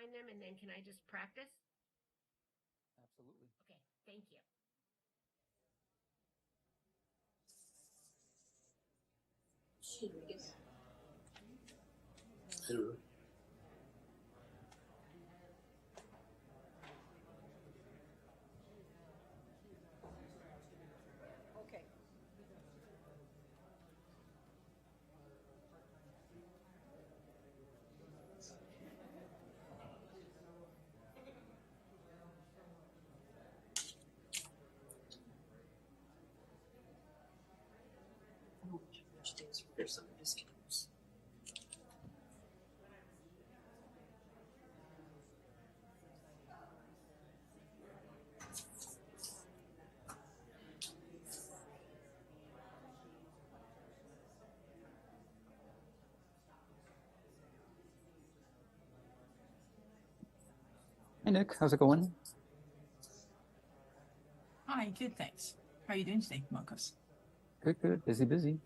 on them, and then can I just practice? Absolutely. Okay, thank you. Okay. There's some discounts. Hey Nick, how's it going? Hi, good, thanks. How are you doing today, Marcos? Good, good. Busy, busy.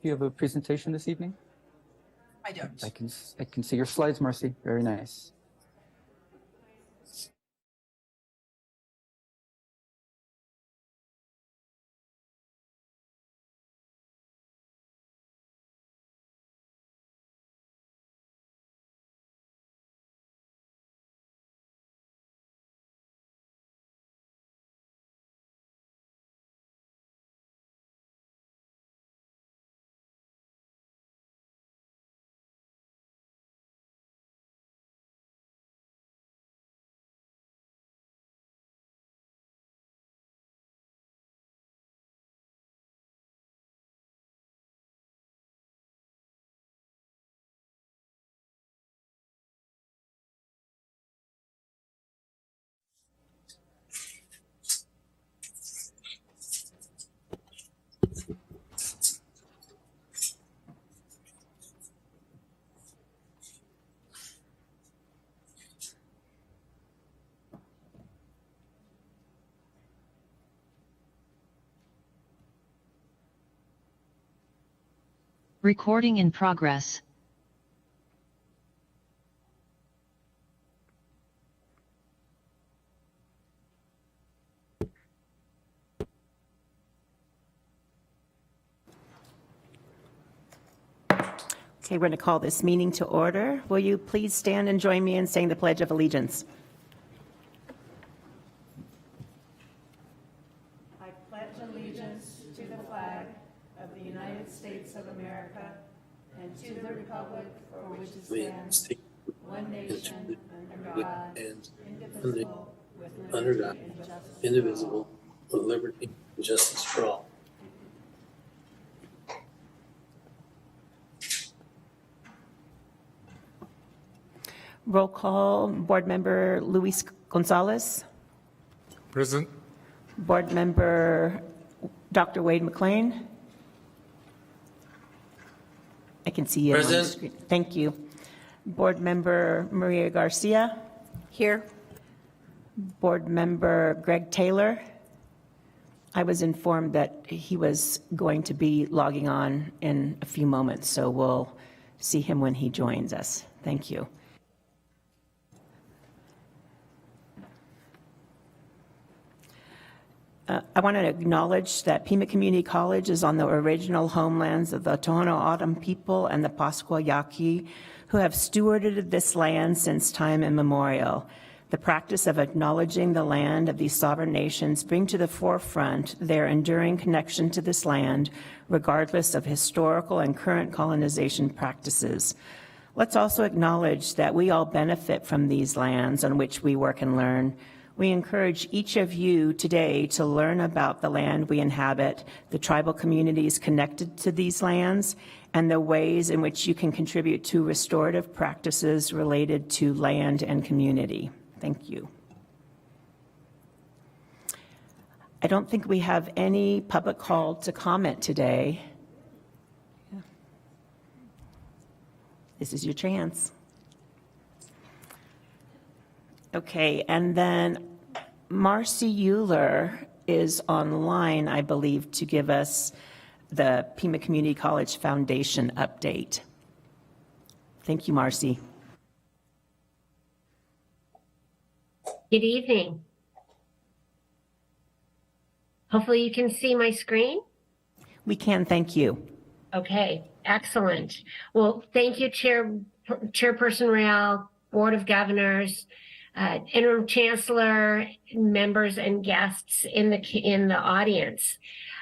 Do you have a presentation this evening? I don't. I can see your slides, Marcy. Very nice. Recording in progress. Okay, we're going to call this meeting to order. Will you please stand and join me in saying the Pledge of Allegiance? I pledge allegiance to the flag of the United States of America and to the republic for which it stands, one nation, under God, indivisible, with liberty and justice indivisible, with liberty and justice for all. Roll call, Board Member Luis Gonzalez. Present. Board Member Dr. Wade McLean. I can see you on the Present. screen. Thank you. Board Member Maria Garcia. Here. Board Member Greg Taylor. I was informed that he was going to be logging on in a few moments, so we'll see him when he joins us. Thank you. I want to acknowledge that Pima Community College is on the original homelands of the Tohono O'odham people and the Pascua Yaqui, who have stewarded this land since time immemorial. The practice of acknowledging the land of these sovereign nations bring to the forefront their enduring connection to this land, regardless of historical and current colonization practices. Let's also acknowledge that we all benefit from these lands on which we work and learn. We encourage each of you today to learn about the land we inhabit, the tribal communities connected to these lands, and the ways in which you can contribute to restorative practices related to land and community. Thank you. I don't think we have any public call to comment today. This is your chance. Okay, and then Marcy Euler is online, I believe, to give us the Pima Community College Foundation update. Thank you, Marcy. Good evening. Hopefully you can see my screen. We can, thank you. Okay, excellent. Well, thank you, Chairperson Real, Board of Governors, Interim Chancellor, members and guests in the audience.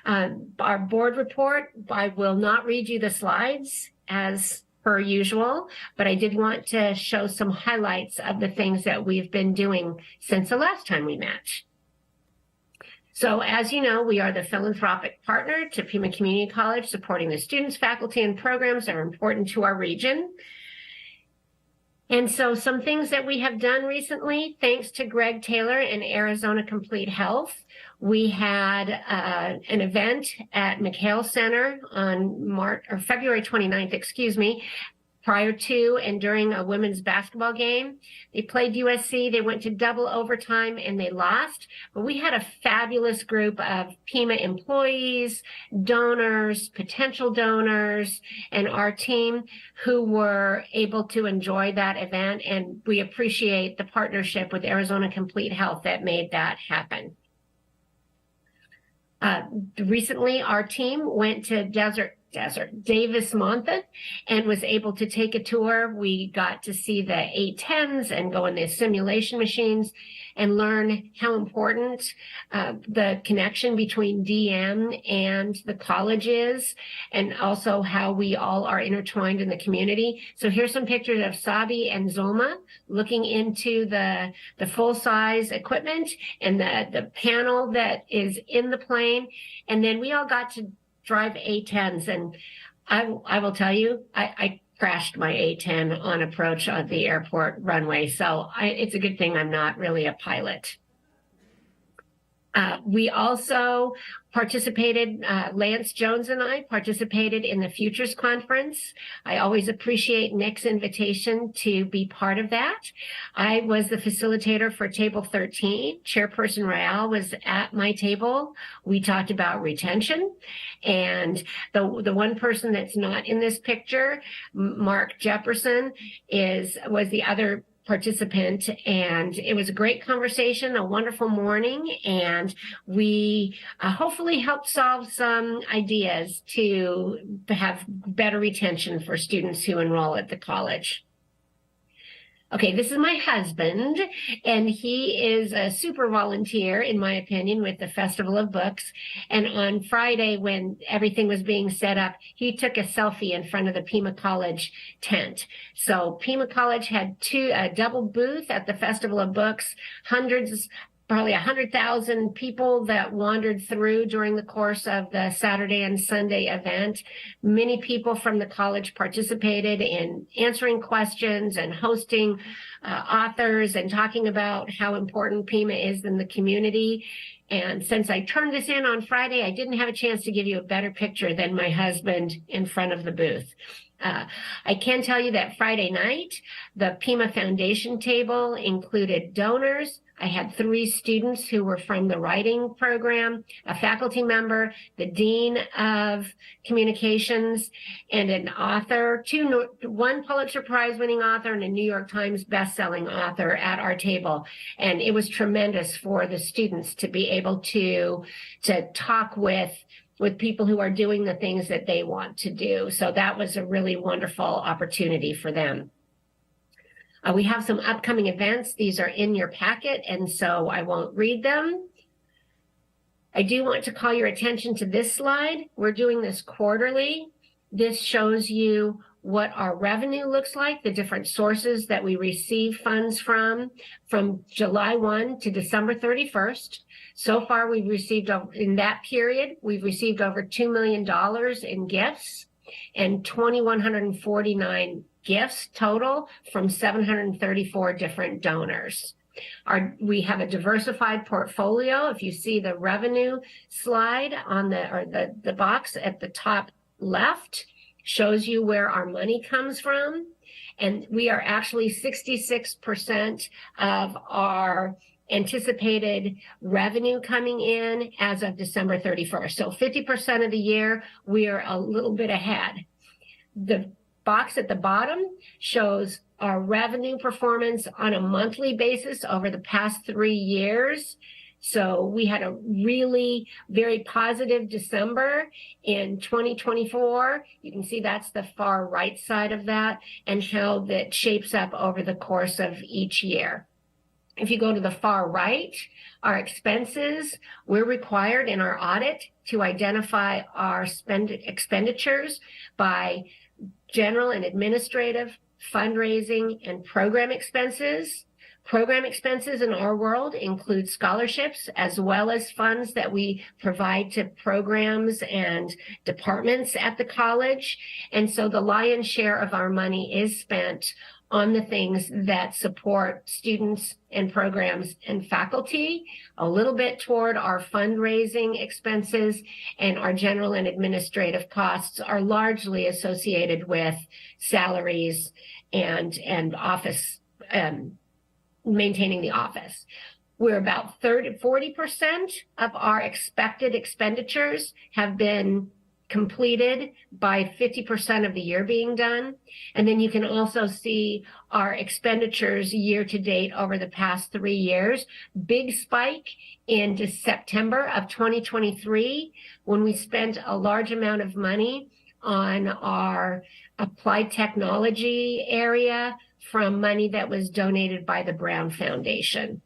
Our board report, I will not read you the slides as per usual, but I did want to show some highlights of the things that we've been doing since the last time we met. So as you know, we are the philanthropic partner to Pima Community College, supporting the students, faculty, and programs that are important to our region. And so some things that we have done recently, thanks to Greg Taylor and Arizona Complete Health, we had an event at McHale Center on February 29th, prior to and during a women's basketball game. They played USC, they went to double overtime and they lost. But we had a fabulous group of Pima employees, donors, potential donors, and our team who were able to enjoy that event. And we appreciate the partnership with Arizona Complete Health that made that happen. Recently, our team went to Davis Monthan and was able to take a tour. We got to see the A10s and go in the simulation machines and learn how important the connection between DM and the college is, and also how we all are intertwined in the community. So here's some pictures of Sabi and Zoma looking into the full-size equipment and the panel that is in the plane. And then we all got to drive A10s, and I will tell you, I crashed my A10 on approach on the airport runway, so it's a good thing I'm not really a pilot. We also participated, Lance Jones and I participated in the Futures Conference. I always appreciate Nick's invitation to be part of that. I was the facilitator for Table 13. Chairperson Real was at my table. We talked about retention. And the one person that's not in this picture, Mark Jefferson, was the other participant, and it was a great conversation, a wonderful morning, and we hopefully helped solve some ideas to have better retention for students who enroll at the college. Okay, this is my husband, and he is a super volunteer, in my opinion, with the Festival of Books. And on Friday, when everything was being set up, he took a selfie in front of the Pima College tent. So Pima College had a double booth at the Festival of Books, probably 100,000 people that wandered through during the course of the Saturday and Sunday event. Many people from the college participated in answering questions and hosting authors and talking about how important Pima is in the community. And since I turned this in on Friday, I didn't have a chance to give you a better picture than my husband in front of the booth. I can tell you that Friday night, the Pima Foundation table included donors. I had 3 students who were from the writing program, a faculty member, the dean of communications, and an author, one Pulitzer Prize winning author and a New York Times bestselling author at our table. And it was tremendous for the students to be able to talk with people who are doing the things that they want to do. So that was a really wonderful opportunity for them. We have some upcoming events. These are in your packet, and so I won't read them. I do want to call your attention to this slide. We're doing this quarterly. This shows you what our revenue looks like, the different sources that we receive funds from July 1 to December 31st. So far, we've received, in that period, we've received over $2 million in gifts and 2,149 gifts total from 734 different donors. We have a diversified portfolio. If you see the revenue slide on the box at the top left, shows you where our money comes from. And we are actually 66% of our anticipated revenue coming in as of December 31st. So 50% of the year, we are a little bit ahead. The box at the bottom shows our revenue performance on a monthly basis over the past 3 years. So we had a really very positive December in 2024. You can see that's the far right side of that, and how that shapes up over the course of each year. If you go to the far right, our expenses, we're required in our audit to identify our expenditures by general and administrative, fundraising, and program expenses. Program expenses in our world include scholarships as well as funds that we provide to programs and departments at the college. And so the lion's share of our money is spent on the things that support students and programs and faculty, a little bit toward our fundraising expenses, and our general and administrative costs are largely associated with salaries and office, maintaining the office. We're about 40% of our expected expenditures have been completed by 50% of the year being done. And then you can also see our expenditures year to date over the past 3 years. Big spike in September of 2023 when we spent a large amount of money on our applied technology area from money that was donated by the Brown Foundation.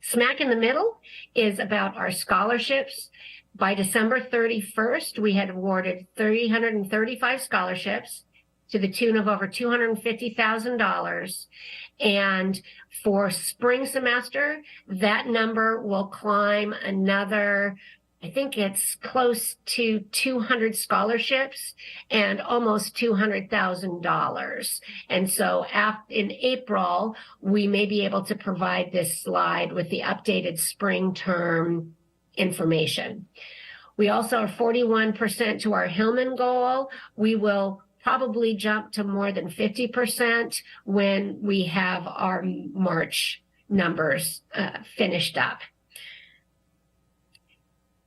Smack in the middle is about our scholarships. By December 31st, we had awarded 335 scholarships to the tune of over $250,000. And for spring semester, that number will climb another, I think it's close to 200 scholarships and almost $200,000. And so in April, we may be able to provide this slide with the updated spring term information. We also are 41% to our Hillman goal. We will probably jump to more than 50% when we have our March numbers finished up.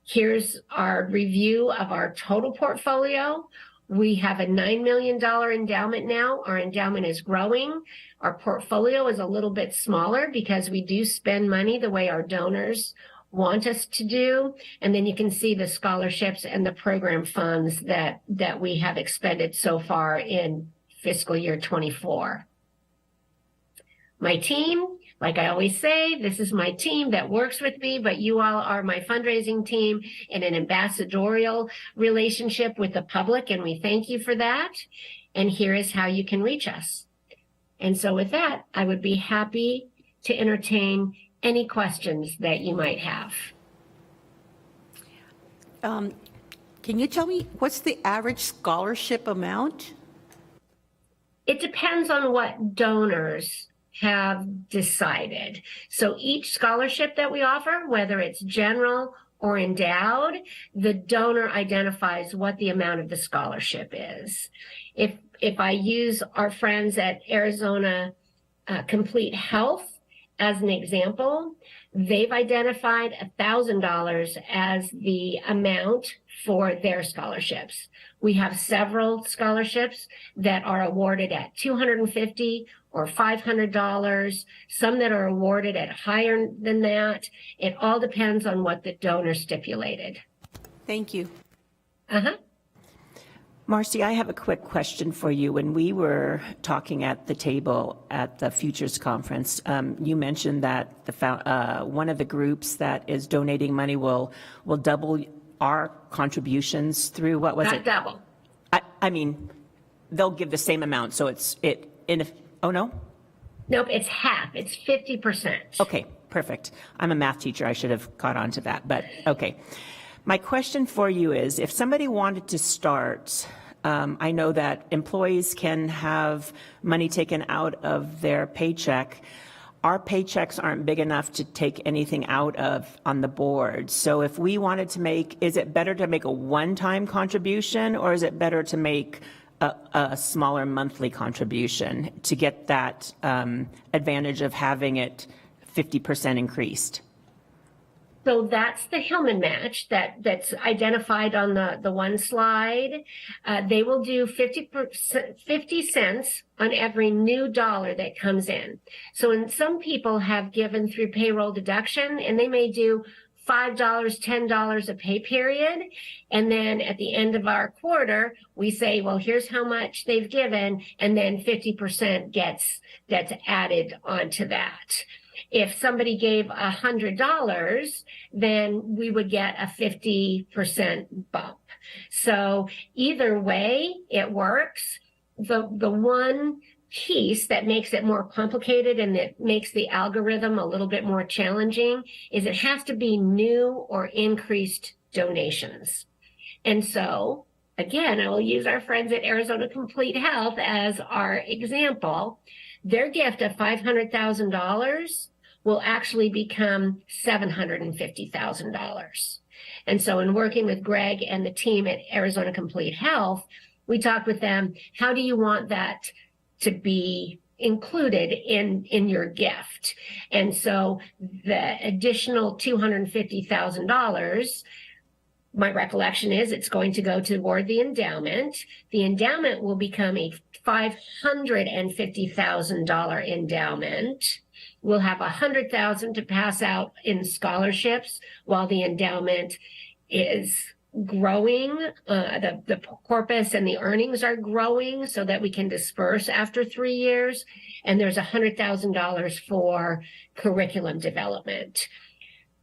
Here's our review of our total portfolio. We have a $9 million endowment now. Our endowment is growing. Our portfolio is a little bit smaller because we do spend money the way our donors want us to do. And then you can see the scholarships and the program funds that we have expended so far in fiscal year 24. My team, like I always say, this is my team that works with me, but you all are my fundraising team in an ambassadorial relationship with the public, and we thank you for that. And here is how you can reach us. And so with that, I would be happy to entertain any questions that you might have. Can you tell me what's the average scholarship amount? It depends on what donors have decided. So each scholarship that we offer, whether it's general or endowed, the donor identifies what the amount of the scholarship is. If I use our friends at Arizona Complete Health as an example, they've identified $1,000 as the amount for their scholarships. We have several scholarships that are awarded at $250 or $500, some that are awarded at higher than that. It all depends on what the donor stipulated. Thank you. Marcy, I have a quick question for you. When we were talking at the table at the Futures Conference, you mentioned that one of the groups that is donating money will double our contributions through, what was Not double. I mean, they'll give the same amount, so oh no? Nope, it's half. It's 50%. Okay, perfect. I'm a math teacher. I should have caught on to that, but okay. My question for you is, if somebody wanted to start, I know that employees can have money taken out of their paycheck. Our paychecks aren't big enough to take anything out of on the board. So if we wanted to is it better to make a one-time contribution, or is it better to make a smaller monthly contribution to get that advantage of having it 50% increased? So that's the Hillman match that's identified on the one slide. They will do 50 cents on every new dollar that comes in. So when some people have given through payroll deduction, and they may do $5, $10 a pay period. And then at the end of our quarter, we say, well, here's how much they've given. And then 50% gets added onto that. If somebody gave $100, then we would get a 50% bump. So either way, it works. The one piece that makes it more complicated and that makes the algorithm a little bit more challenging is it has to be new or increased donations. And so, again, I will use our friends at Arizona Complete Health as our example. Their gift of $500,000 will actually become $750,000. And so in working with Greg and the team at Arizona Complete Health, we talked with them, how do you want that to be included in your gift? And so the additional $250,000, my recollection is it's going to go toward the endowment. The endowment will become a $550,000 endowment. We'll have $100,000 to pass out in scholarships while the endowment is growing. The corpus and the earnings are growing so that we can disperse after 3 years. And there's $100,000 for curriculum development.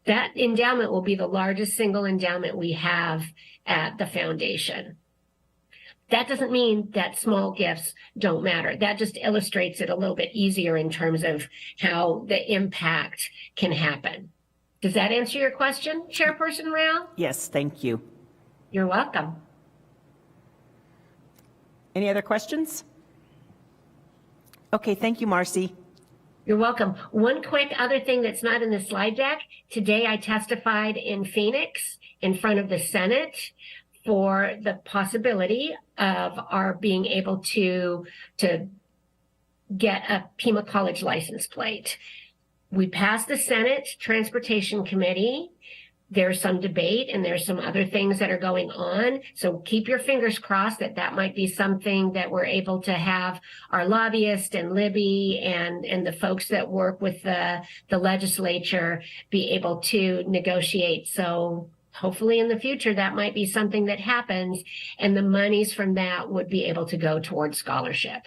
That endowment will be the largest single endowment we have at the foundation. That doesn't mean that small gifts don't matter. That just illustrates it a little bit easier in terms of how the impact can happen. Does that answer your question, Chairperson Rao? Yes, thank you. You're welcome. Any other questions? Okay, thank you, Marcy. You're welcome. One quick other thing that's not in the slide deck. Today I testified in Phoenix in front of the Senate for the possibility of our being able to get a Pima College license plate. We passed the Senate Transportation Committee. There's some debate and there's some other things that are going on. So keep your fingers crossed that that might be something that we're able to have our lobbyist and Libby and the folks that work with the legislature be able to negotiate. So hopefully in the future, that might be something that happens and the monies from that would be able to go towards scholarship.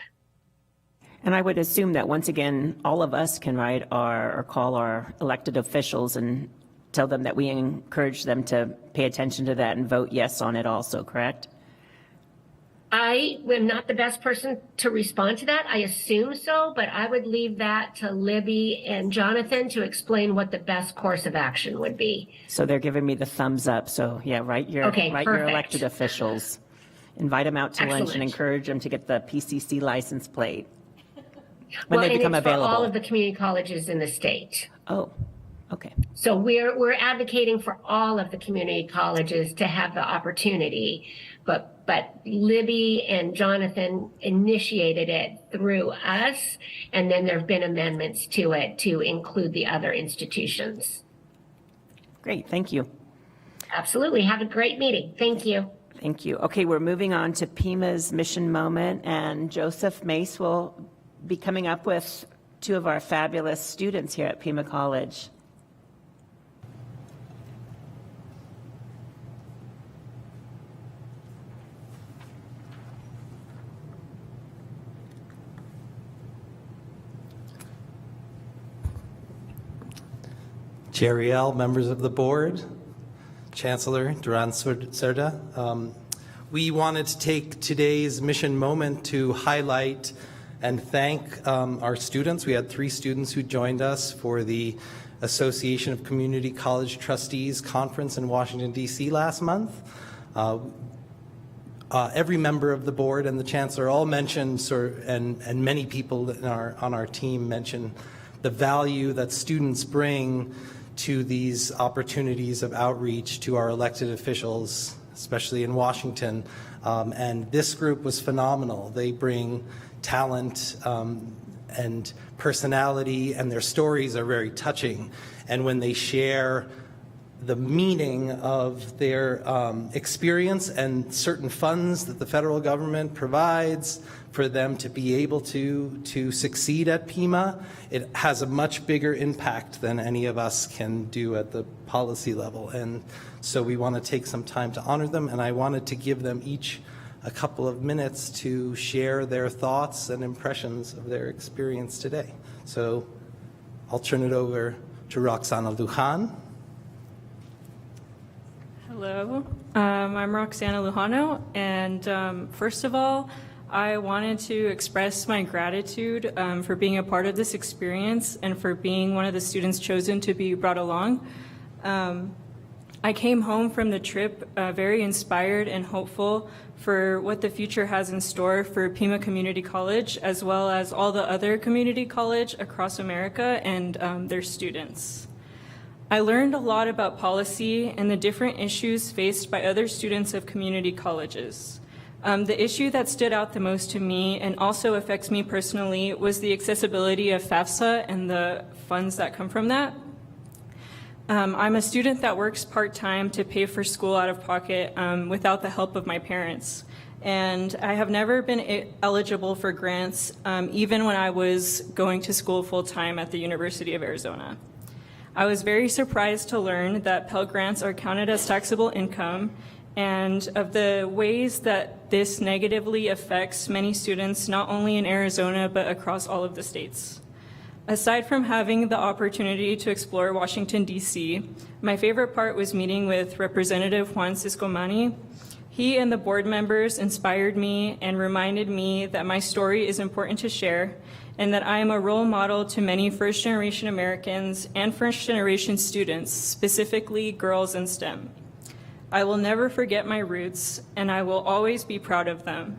And I would assume that once again, all of us can write or call our elected officials and tell them that we encourage them to pay attention to that and vote yes on it also, correct? I am not the best person to respond to that. I assume so, but I would leave that to Libby and Jonathan to explain what the best course of action would be. So they're giving me the thumbs up. So yeah, write your elected officials. Invite them out to lunch and encourage them to get the PCC license plate when they become available. For all of the community colleges in the state. Oh, okay. So we're advocating for all of the community colleges to have the opportunity, but Libby and Jonathan initiated it through us, and then there have been amendments to it to include the other institutions. Great, thank you. Absolutely. Have a great meeting. Thank you. Thank you. Okay, we're moving on to Pima's mission moment, and Joseph Mace will be coming up with two of our fabulous students here at Pima College. Jerry L., members of the board, Chancellor Duran Cerda. We wanted to take today's mission moment to highlight and thank our students. We had 3 students who joined us for the Association of Community College Trustees Conference in Washington, D.C. last month. Every member of the board and the Chancellor all mentioned, and many people on our team mentioned the value that students bring to these opportunities of outreach to our elected officials, especially in Washington. And this group was phenomenal. They bring talent and personality, and their stories are very touching. And when they share the meaning of their experience and certain funds that the federal government provides for them to be able to succeed at Pima, it has a much bigger impact than any of us can do at the policy level. And so we want to take some time to honor them, and I wanted to give them each a couple of minutes to share their thoughts and impressions of their experience today. So I'll turn it over to Roxana Luján. Hello, I'm Roxana Lujano, and first of all, I wanted to express my gratitude for being a part of this experience and for being one of the students chosen to be brought along. I came home from the trip very inspired and hopeful for what the future has in store for Pima Community College, as well as all the other community college across America and their students. I learned a lot about policy and the different issues faced by other students of community colleges. The issue that stood out the most to me and also affects me personally was the accessibility of FAFSA and the funds that come from that. I'm a student that works part-time to pay for school out of pocket without the help of my parents. And I have never been eligible for grants, even when I was going to school full-time at the University of Arizona. I was very surprised to learn that Pell Grants are counted as taxable income and of the ways that this negatively affects many students, not only in Arizona, but across all of the states. Aside from having the opportunity to explore Washington, D.C., my favorite part was meeting with Representative Juan Ciscomani. He and the board members inspired me and reminded me that my story is important to share and that I am a role model to many first-generation Americans and first-generation students, specifically girls in STEM. I will never forget my roots, and I will always be proud of them.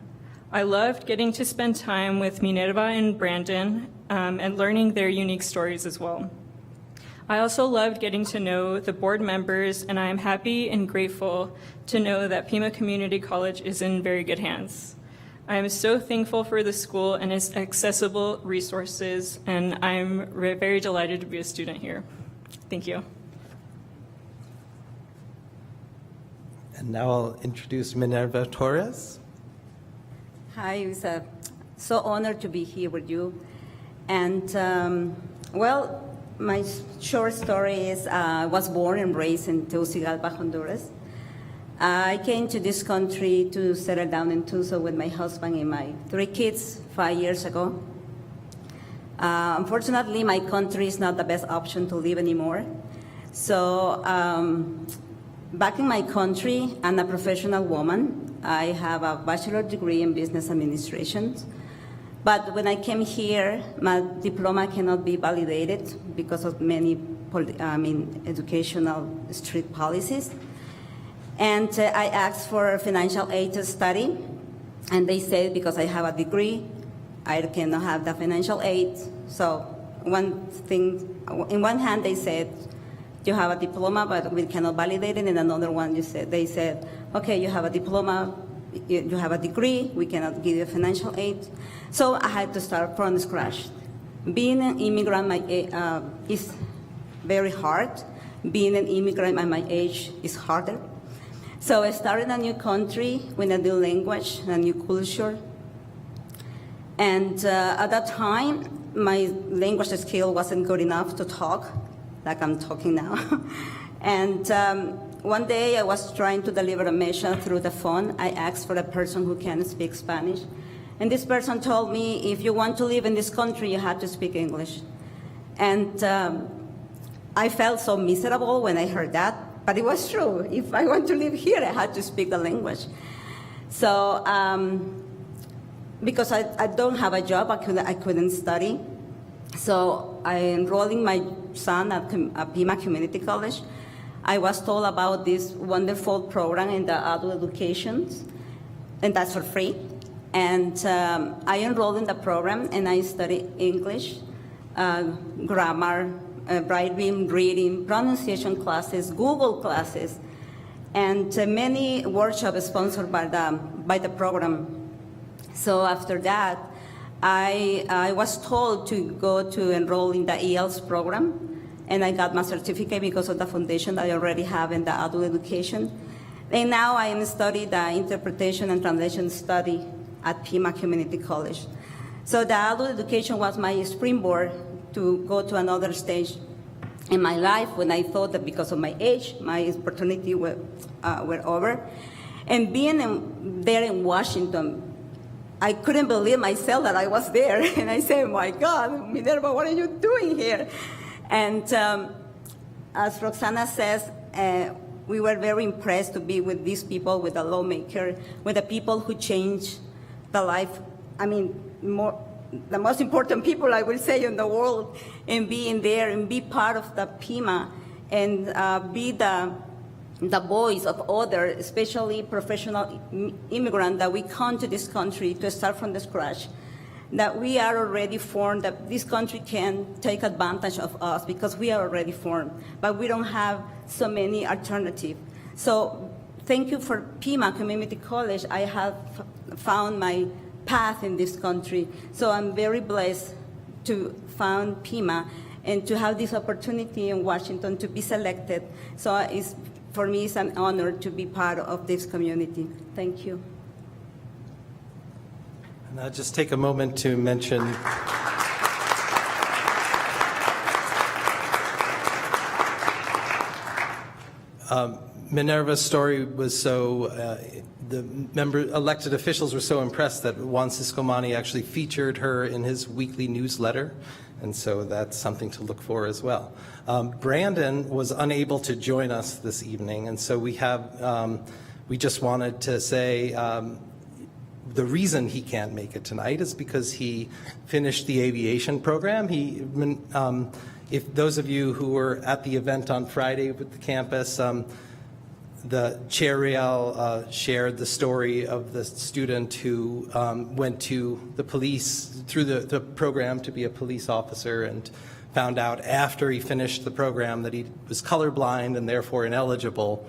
I loved getting to spend time with Minerva and Brandon and learning their unique stories as well. I also loved getting to know the board members, and I am happy and grateful to know that Pima Community College is in very good hands. I am so thankful for the school and its accessible resources, and I'm very delighted to be a student here. Thank you. And now I'll introduce Minerva Torres. Hi, it's so honored to be here with you. And well, my short story is I was born and raised in Tegucigalpa, Honduras. I came to this country to settle down in Tucson with my husband and my 3 kids 5 years ago. Unfortunately, my country is not the best option to live anymore. So back in my country, I'm a professional woman. I have a bachelor's degree in business administration. But when I came here, my diploma cannot be validated because of many educational strict policies. And I asked for financial aid to study, and they said because I have a degree, I cannot have the financial aid. So one thing, in one hand they said, you have a diploma, but we cannot validate it. And another one, they said, okay, you have a diploma, you have a degree, we cannot give you financial aid. So I had to start from scratch. Being an immigrant is very hard. Being an immigrant at my age is harder. So I started a new country with a new language, a new culture. And at that time, my language skill wasn't good enough to talk like I'm talking now. And one day I was trying to deliver a message through the phone. I asked for a person who can speak Spanish. And this person told me, if you want to live in this country, you have to speak English. And I felt so miserable when I heard that, but it was true. If I want to live here, I had to speak the language. So because I don't have a job, I couldn't study. So I enrolled in my son at Pima Community College. I was told about this wonderful program in the adult education, and that's for free. And I enrolled in the program, and I studied English, grammar, writing, reading, pronunciation classes, Google classes, and many workshops sponsored by the program. So after that, I was told to go to enroll in the ELS program, and I got my certificate because of the foundation that I already have in the adult education. And now I am studying the interpretation and translation study at Pima Community College. So the adult education was my springboard to go to another stage in my life when I thought that because of my age, my opportunity were over. And being there in Washington, I couldn't believe myself that I was there. And I said, my God, Minerva, what are you doing here? And as Roxana says, we were very impressed to be with these people, with the lawmaker, with the people who change the life, the most important people, I will say, in the world, and being there and be part of the Pima and be the voice of others, especially professional immigrants that we come to this country to start from the scratch, that we are already formed, that this country can take advantage of us because we are already formed, but we don't have so many alternatives. So thank you for Pima Community College. I have found my path in this country. So I'm very blessed to found Pima and to have this opportunity in Washington to be selected. So for me, it's an honor to be part of this community. Thank you. And I'll just take a moment to mention Minerva's story was so, the elected officials were so impressed that Juan Ciscomani actually featured her in his weekly newsletter, and so that's something to look for as well. Brandon was unable to join us this evening, and so we just wanted to say the reason he can't make it tonight is because he finished the aviation program. If those of you who were at the event on Friday with the campus, the Chair Real shared the story of the student who went to the police through the program to be a police officer and found out after he finished the program that he was colorblind and therefore ineligible.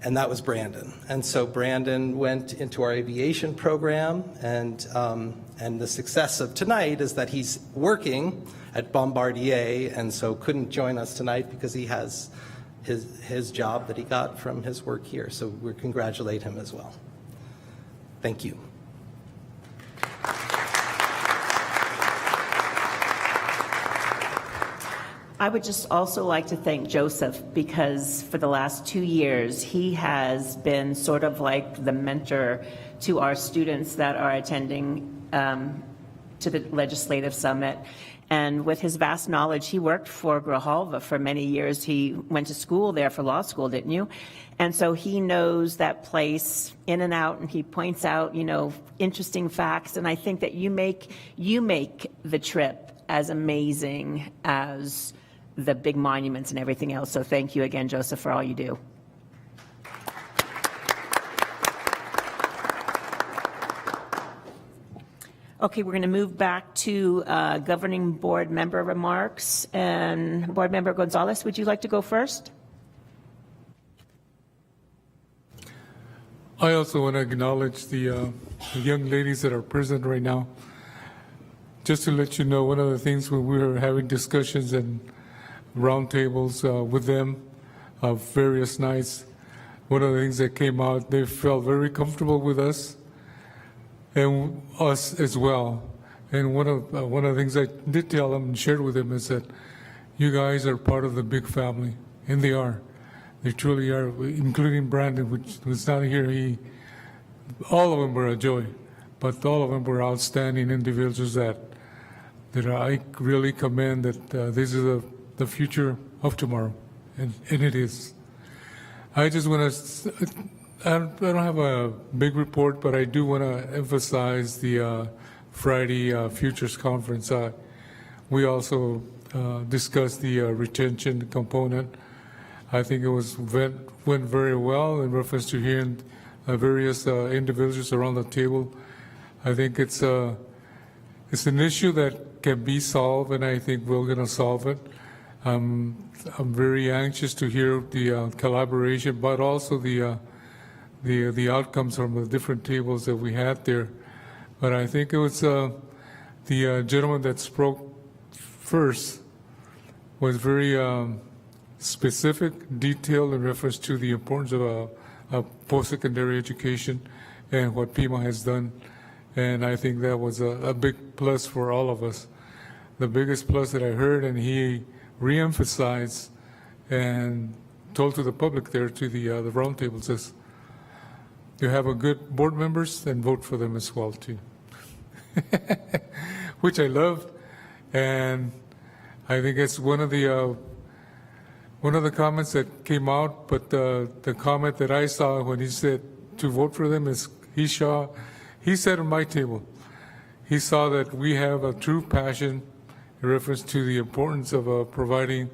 And that was Brandon. And so Brandon went into our aviation program, and the success of tonight is that he's working at Bombardier, and so couldn't join us tonight because he has his job that he got from his work here. So we congratulate him as well. Thank you. I would just also like to thank Joseph, because for the last 2 years, he has been sort of like the mentor to our students that are attending to the Legislative Summit. And with his vast knowledge, he worked for Grijalva for many years. He went to school there for law school, didn't you? And so he knows that place in and out, and he points out, interesting facts. And I think that you make the trip as amazing as the big monuments and everything else. So thank you again, Joseph, for all you do. Okay, we're going to move back to governing board member remarks. And Board Member Gonzalez, would you like to go first? I also want to acknowledge the young ladies that are present right now. Just to let you know, one of the things when we were having discussions and roundtables with them of various nights, one of the things that came out, they felt very comfortable with us and us as well. And one of the things I did tell them and shared with them is that you guys are part of the big family, and they are. They truly are, including Brandon, which was not here. All of them were a joy, but all of them were outstanding individuals that I really commend. That this is the future of tomorrow, and it is. I just want to. I don't have a big report, but I do want to emphasize the Friday Futures Conference. We also discussed the retention component. I think it went very well in reference to hearing various individuals around the table. I think it's an issue that can be solved, and I think we're going to solve it. I'm very anxious to hear the collaboration, but also the outcomes from the different tables that we had there. But I think it was the gentleman that spoke first was very specific, detailed in reference to the importance of post-secondary education and what Pima has done. And I think that was a big plus for all of us. The biggest plus that I heard, and he reemphasized and told to the public there, to the roundtables, is you have a good board members, then vote for them as well too. Which I loved, and I think it's one of the comments that came out. But the comment that I saw when he said to vote for them is he said on my table, he saw that we have a true passion in reference to the importance of providing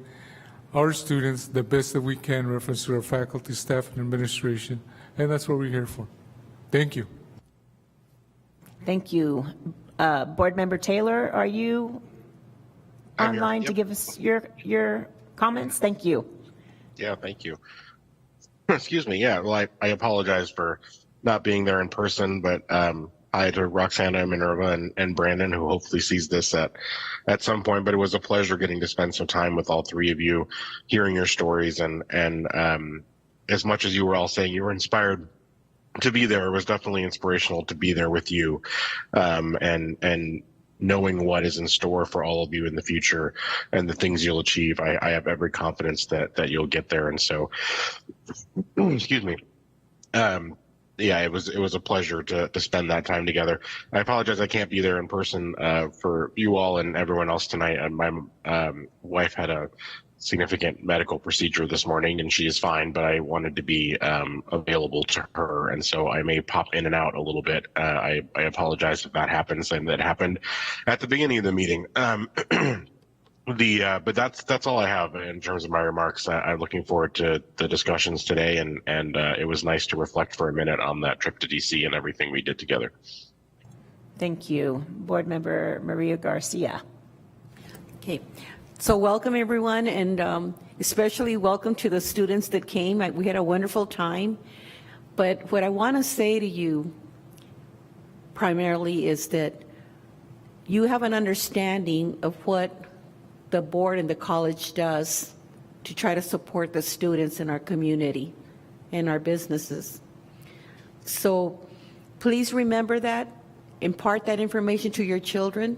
our students the best that we can in reference to our faculty, staff, and administration, and that's what we're here for. Thank you. Thank you. Board Member Taylor, are you online to give us your comments? Thank you. Yeah, thank you. Excuse me. Yeah, well, I apologize for not being there in person, but hi to Roxana, Minerva, and Brandon, who hopefully sees this at some point. But it was a pleasure getting to spend some time with all three of you, hearing your stories, and as much as you were all saying you were inspired to be there, it was definitely inspirational to be there with you, and knowing what is in store for all of you in the future and the things you'll achieve. I have every confidence that you'll get there. And so, excuse me. Yeah, it was a pleasure to spend that time together. I apologize I can't be there in person for you all and everyone else tonight. My wife had a significant medical procedure this morning, and she is fine, but I wanted to be available to her, and so I may pop in and out a little bit. I apologize if that happens, and that happened at the beginning of the meeting. But that's all I have in terms of my remarks. I'm looking forward to the discussions today, and it was nice to reflect for a minute on that trip to DC and everything we did together. Thank you. Board Member Maria Garcia. Okay. So welcome, everyone, and especially welcome to the students that came. We had a wonderful time. But what I want to say to you primarily is that you have an understanding of what the board and the college does to try to support the students in our community and our businesses. So please remember that, impart that information to your children,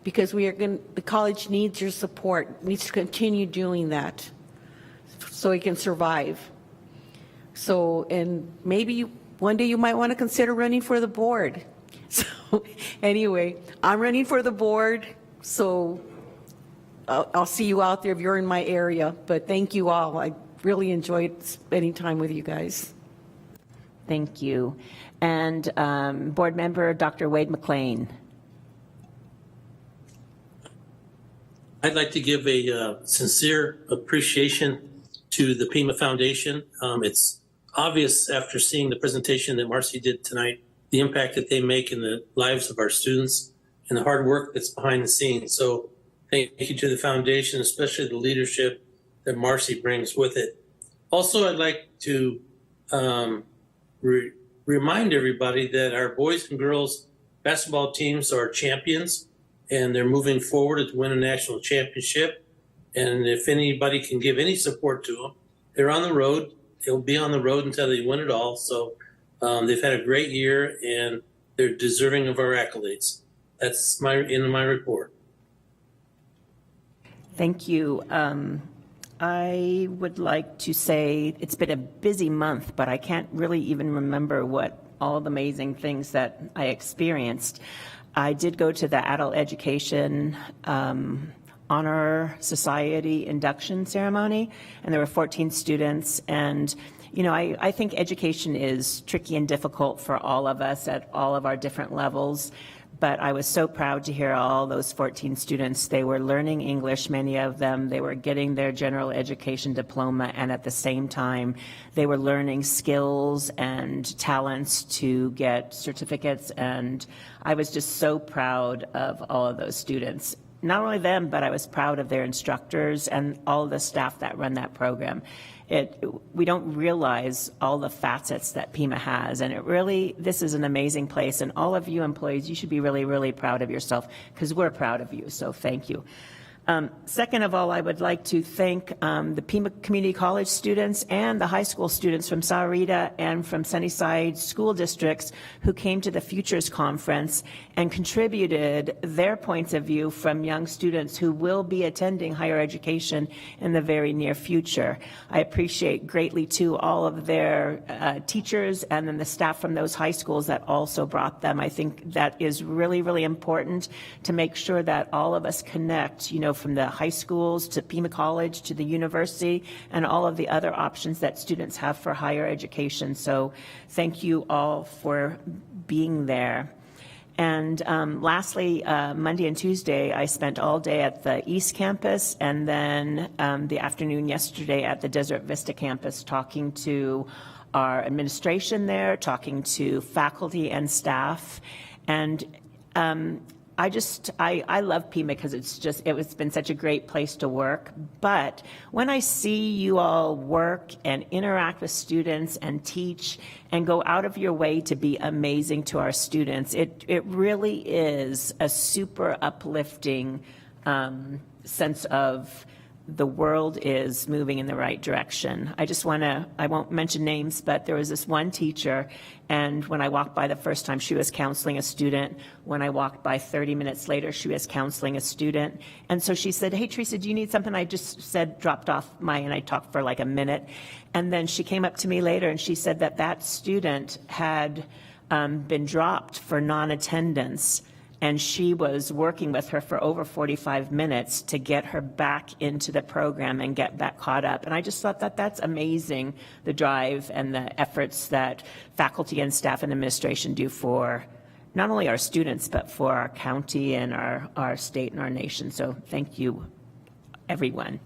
because the college needs your support, needs to continue doing that so it can survive. So, and maybe one day you might want to consider running for the board. So anyway, I'm running for the board, so I'll see you out there if you're in my area. But thank you all. I really enjoyed spending time with you guys. Thank you. And Board Member Dr. Wade McLean. I'd like to give a sincere appreciation to the Pima Foundation. It's obvious after seeing the presentation that Marcy did tonight, the impact that they make in the lives of our students and the hard work that's behind the scenes. So thank you to the foundation, especially the leadership that Marcy brings with it. Also, I'd like to remind everybody that our boys and girls basketball teams are champions, and they're moving forward to win a national championship. And if anybody can give any support to them, they're on the road. They'll be on the road until they win it all. So they've had a great year, and they're deserving of our accolades. That's my report. Thank you. I would like to say it's been a busy month, but I can't really even remember what all the amazing things that I experienced. I did go to the Adult Education Honor Society induction ceremony, and there were 14 students. And, you know, I think education is tricky and difficult for all of us at all of our different levels. But I was so proud to hear all those 14 students. They were learning English, many of them. They were getting their general education diploma, and at the same time, they were learning skills and talents to get certificates. And I was just so proud of all of those students. Not only them, but I was proud of their instructors and all of the staff that run that program. We don't realize all the facets that Pima has, and this is an amazing place, and all of you employees, you should be really, really proud of yourself, because we're proud of you, so thank you. Second of all, I would like to thank the Pima Community College students and the high school students from Sahuarita and from Sunnyside school districts who came to the Futures Conference and contributed their points of view from young students who will be attending higher education in the very near future. I appreciate greatly, too, all of their teachers and then the staff from those high schools that also brought them. I think that is really, really important to make sure that all of us connect, from the high schools to Pima College to the university and all of the other options that students have for higher education. So thank you all for being there. And lastly, Monday and Tuesday, I spent all day at the East Campus and then the afternoon yesterday at the Desert Vista Campus talking to our administration there, talking to faculty and staff. And I love Pima because it's been such a great place to work. But when I see you all work and interact with students and teach and go out of your way to be amazing to our students, it really is a super uplifting sense of the world is moving in the right direction. I won't mention names, but there was this one teacher, and when I walked by the first time, she was counseling a student. When I walked by 30 minutes later, she was counseling a student. And so she said, "Hey, Teresa, do you need something?" I just dropped off and I talked for like a minute. And then she came up to me later and she said that student had been dropped for non-attendance. And she was working with her for over 45 minutes to get her back into the program and get back caught up. And I just thought that's amazing, the drive and the efforts that faculty and staff and administration do for not only our students, but for our county and our state and our nation. So thank you, everyone.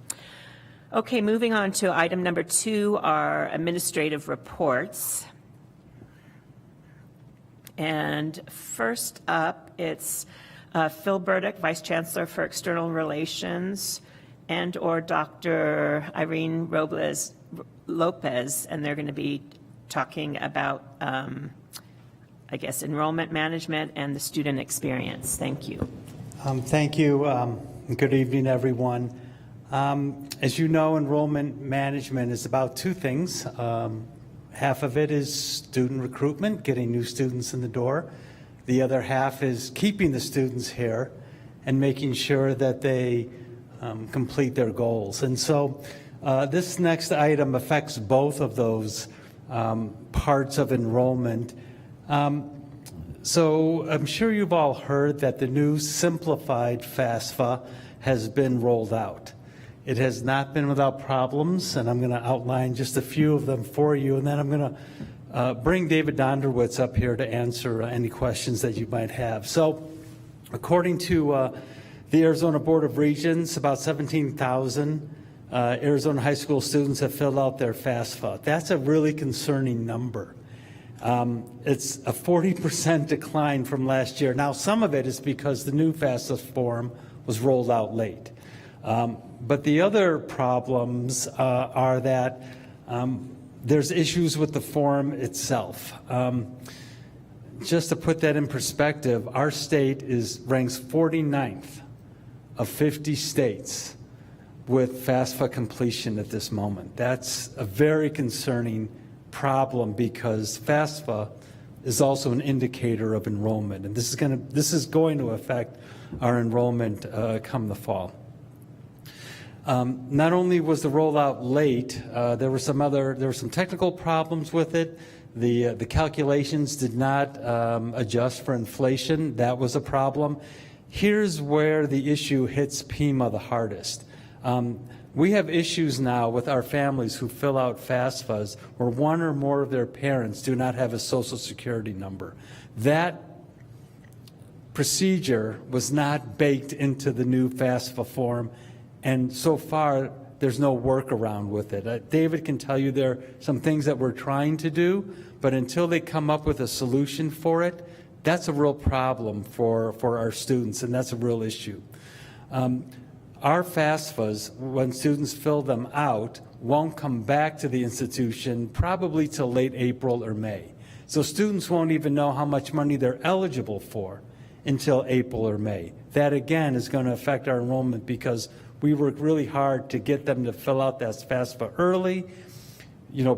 Okay, moving on to item number 2, our administrative reports. And first up, it's Phil Burdick, Vice Chancellor for External Relations, and/or Dr. Irene Robles Lopez, and they're going to be talking about, enrollment management and the student experience. Thank you. Thank you. Good evening, everyone. As you know, enrollment management is about 2 things. Half of it is student recruitment, getting new students in the door. The other half is keeping the students here and making sure that they complete their goals. And so this next item affects both of those parts of enrollment. So I'm sure you've all heard that the new simplified FAFSA has been rolled out. It has not been without problems, and I'm going to outline just a few of them for you, and then I'm going to bring David Donderwitz up here to answer any questions that you might have. So according to the Arizona Board of Regents, about 17,000 Arizona high school students have filled out their FAFSA. That's a really concerning number. It's a 40% decline from last year. Now, some of it is because the new FAFSA form was rolled out late. But the other problems are that there's issues with the form itself. Just to put that in perspective, our state ranks 49th of 50 states with FAFSA completion at this moment. That's a very concerning problem because FAFSA is also an indicator of enrollment, and this is going to affect our enrollment come the fall. Not only was the rollout late, there were some technical problems with it. The calculations did not adjust for inflation. That was a problem. Here's where the issue hits Pima the hardest. We have issues now with our families who fill out FAFSAs where one or more of their parents do not have a Social Security number. That procedure was not baked into the new FAFSA form, and so far there's no workaround with it. David can tell you there are some things that we're trying to do, but until they come up with a solution for it, that's a real problem for our students, and that's a real issue. Our FAFSAs, when students fill them out, won't come back to the institution probably till late April or May. So students won't even know how much money they're eligible for until April or May. That again is going to affect our enrollment because we work really hard to get them to fill out that FAFSA early,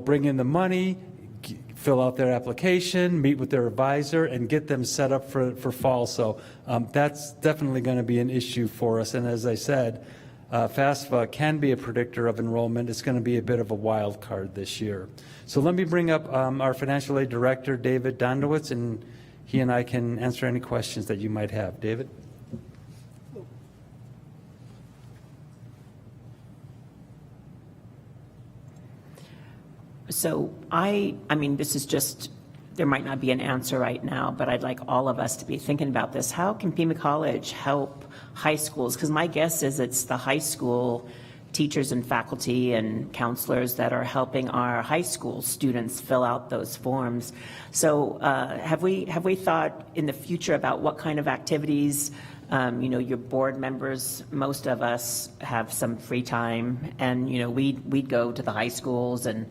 bring in the money, fill out their application, meet with their advisor, and get them set up for fall. So that's definitely going to be an issue for us. And as I said, FAFSA can be a predictor of enrollment. It's going to be a bit of a wild card this year. So let me bring up our financial aid director, David Dondowitz, and he and I can answer any questions that you might have. David? So I mean, this is just, there might not be an answer right now, but I'd like all of us to be thinking about this. How can Pima College help high schools? Because my guess is it's the high school teachers and faculty and counselors that are helping our high school students fill out those forms. So have we thought in the future about what kind of activities, your board members, most of us have some free time, and we'd go to the high schools and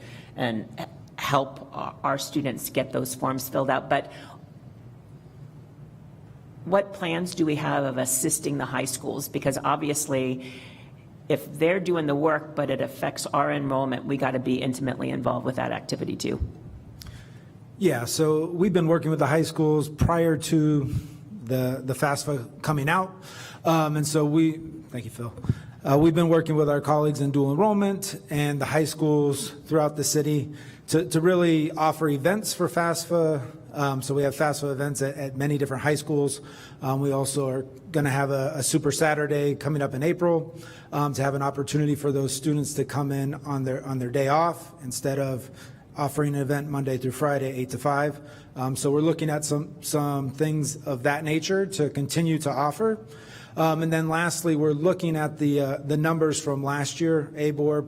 help our students get those forms filled out. But what plans do we have of assisting the high schools? Because obviously, if they're doing the work, but it affects our enrollment, we got to be intimately involved with that activity too. Yeah, so we've been working with the high schools prior to the FAFSA coming out. And so thank you, Phil. We've been working with our colleagues in dual enrollment and the high schools throughout the city to really offer events for FAFSA. So we have FAFSA events at many different high schools. We also are going to have a Super Saturday coming up in April to have an opportunity for those students to come in on their day off instead of offering an event Monday through Friday, 8 to 5. So we're looking at some things of that nature to continue to offer. And then lastly, we're looking at the numbers from last year. ABOR,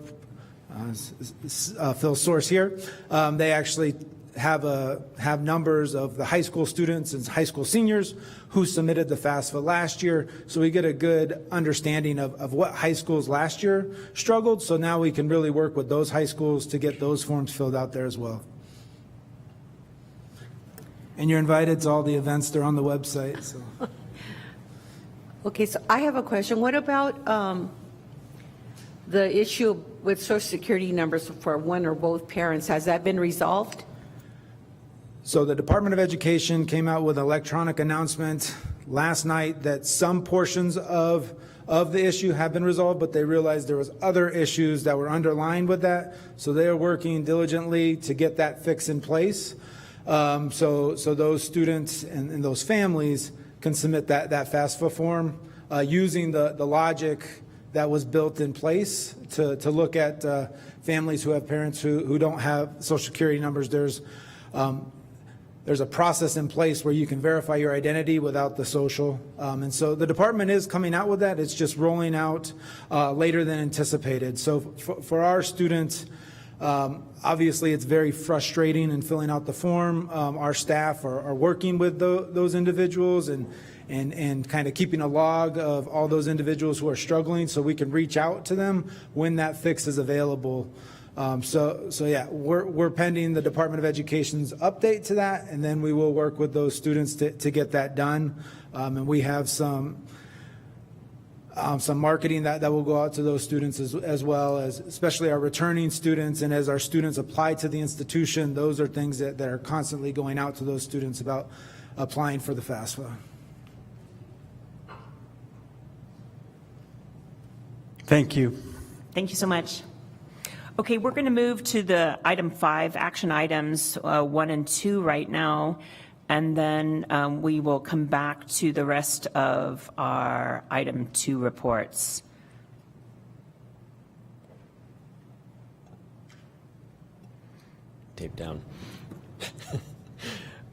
Phil's source here, they actually have numbers of the high school students and high school seniors who submitted the FAFSA last year. So we get a good understanding of what high schools last year struggled. So now we can really work with those high schools to get those forms filled out there as well. And you're invited to all the events. They're on the website. So. Okay, so I have a question. What about the issue with Social Security numbers for one or both parents? Has that been resolved? So the Department of Education came out with an electronic announcement last night that some portions of the issue have been resolved, but they realized there was other issues that were underlined with that. So they are working diligently to get that fix in place. So those students and those families can submit that FAFSA form using the logic that was built in place to look at families who have parents who don't have Social Security numbers. There's a process in place where you can verify your identity without the social. And so the department is coming out with that. It's just rolling out later than anticipated. So for our students, obviously it's very frustrating in filling out the form. Our staff are working with those individuals and kind of keeping a log of all those individuals who are struggling so we can reach out to them when that fix is available. So yeah, we're pending the Department of Education's update to that, and then we will work with those students to get that done. And we have some marketing that will go out to those students as well as especially our returning students. And as our students apply to the institution, those are things that are constantly going out to those students about applying for the FAFSA. Thank you. Thank you so much. Okay, we're going to move to the item 5, action items 1 and 2 right now, and then we will come back to the rest of our item 2 reports. Tape down.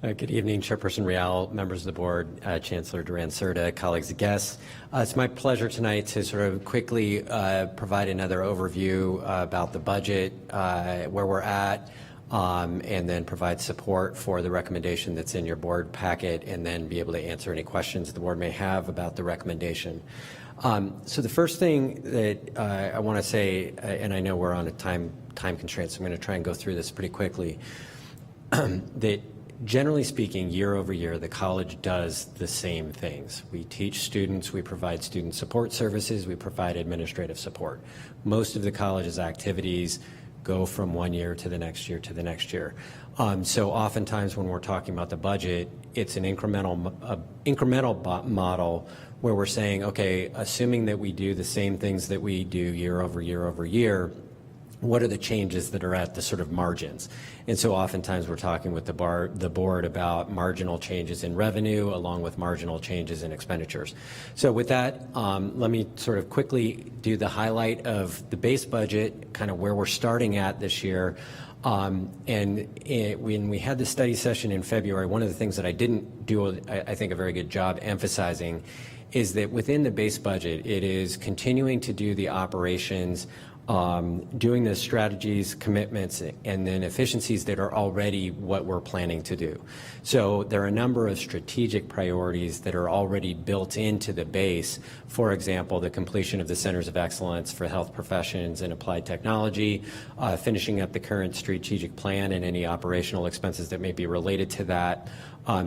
Good evening, Chairperson Real, members of the board, Chancellor Duran-Cerda, colleagues and guests. It's my pleasure tonight to sort of quickly provide another overview about the budget, where we're at, and then provide support for the recommendation that's in your board packet, and then be able to answer any questions the board may have about the recommendation. So the first thing that I want to say, and I know we're on a time constraint, so I'm going to try and go through this pretty quickly, that generally speaking, year over year, the college does the same things. We teach students, we provide student support services, we provide administrative support. Most of the college's activities go from one year to the next year to the next year. So oftentimes when we're talking about the budget, it's an incremental model where we're saying, okay, assuming that we do the same things that we do year over year over year, what are the changes that are at the sort of margins? And so oftentimes we're talking with the board about marginal changes in revenue along with marginal changes in expenditures. So with that, let me sort of quickly do the highlight of the base budget, kind of where we're starting at this year. When we had the study session in February, one of the things that I didn't do, I think, a very good job emphasizing is that within the base budget, it is continuing to do the operations, doing the strategies, commitments, and then efficiencies that are already what we're planning to do. So there are a number of strategic priorities that are already built into the base. For example, the completion of the Centers of Excellence for Health Professions and Applied Technology, finishing up the current strategic plan and any operational expenses that may be related to that,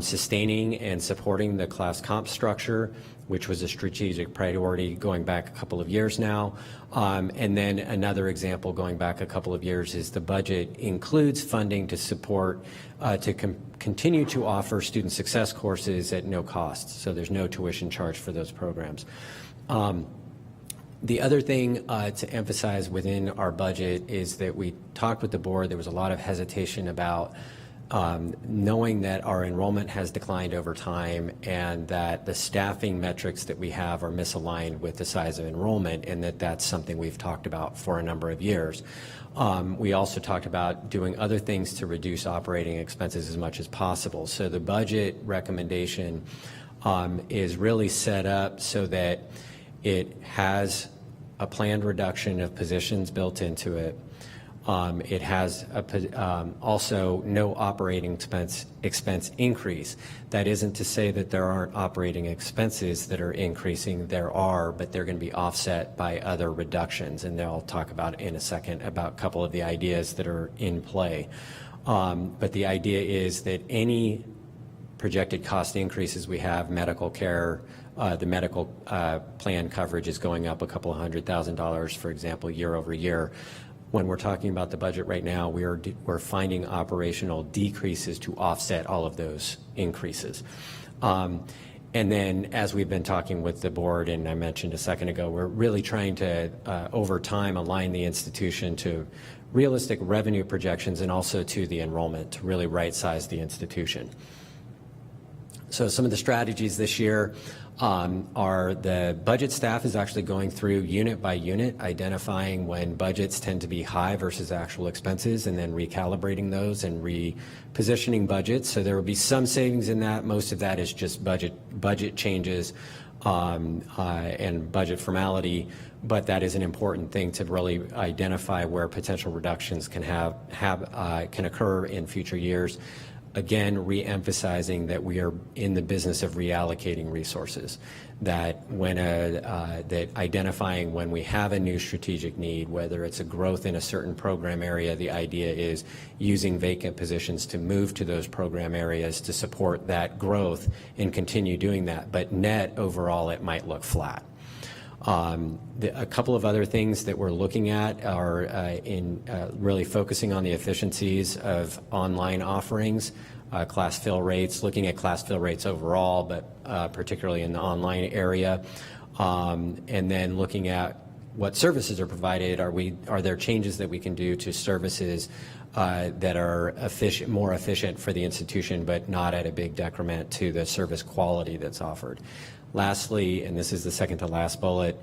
sustaining and supporting the class comp structure, which was a strategic priority going back a couple of years now. And then another example going back a couple of years is the budget includes funding to support, to continue to offer student success courses at no cost. So there's no tuition charge for those programs. The other thing to emphasize within our budget is that we talked with the board. There was a lot of hesitation about knowing that our enrollment has declined over time and that the staffing metrics that we have are misaligned with the size of enrollment, and that that's something we've talked about for a number of years. We also talked about doing other things to reduce operating expenses as much as possible. So the budget recommendation is really set up so that it has a planned reduction of positions built into it. It has also no operating expense increase. That isn't to say that there aren't operating expenses that are increasing. There are, but they're going to be offset by other reductions, and I'll talk about in a second about a couple of the ideas that are in play. But the idea is that any projected cost increases we have, medical care, the medical plan coverage is going up a couple of $100,000, for example, year over year. When we're talking about the budget right now, we're finding operational decreases to offset all of those increases. And then, as we've been talking with the board, and I mentioned a second ago, we're really trying to, over time, align the institution to realistic revenue projections and also to the enrollment to really right-size the institution. So some of the strategies this year are the budget staff is actually going through unit by unit, identifying when budgets tend to be high versus actual expenses, and then recalibrating those and repositioning budgets. So there will be some savings in that. Most of that is just budget changes and budget formality, but that is an important thing to really identify where potential reductions can occur in future years. Again, re-emphasizing that we are in the business of reallocating resources, that that identifying when we have a new strategic need, whether it's a growth in a certain program area, the idea is using vacant positions to move to those program areas to support that growth and continue doing that. But net overall, it might look flat. A couple of other things that we're looking at are really focusing on the efficiencies of online offerings, class fill rates, looking at class fill rates overall, but particularly in the online area, and then looking at what services are provided. Are there changes that we can do to services that are more efficient for the institution, but not at a big decrement to the service quality that's offered? Lastly, and this is the second to last bullet,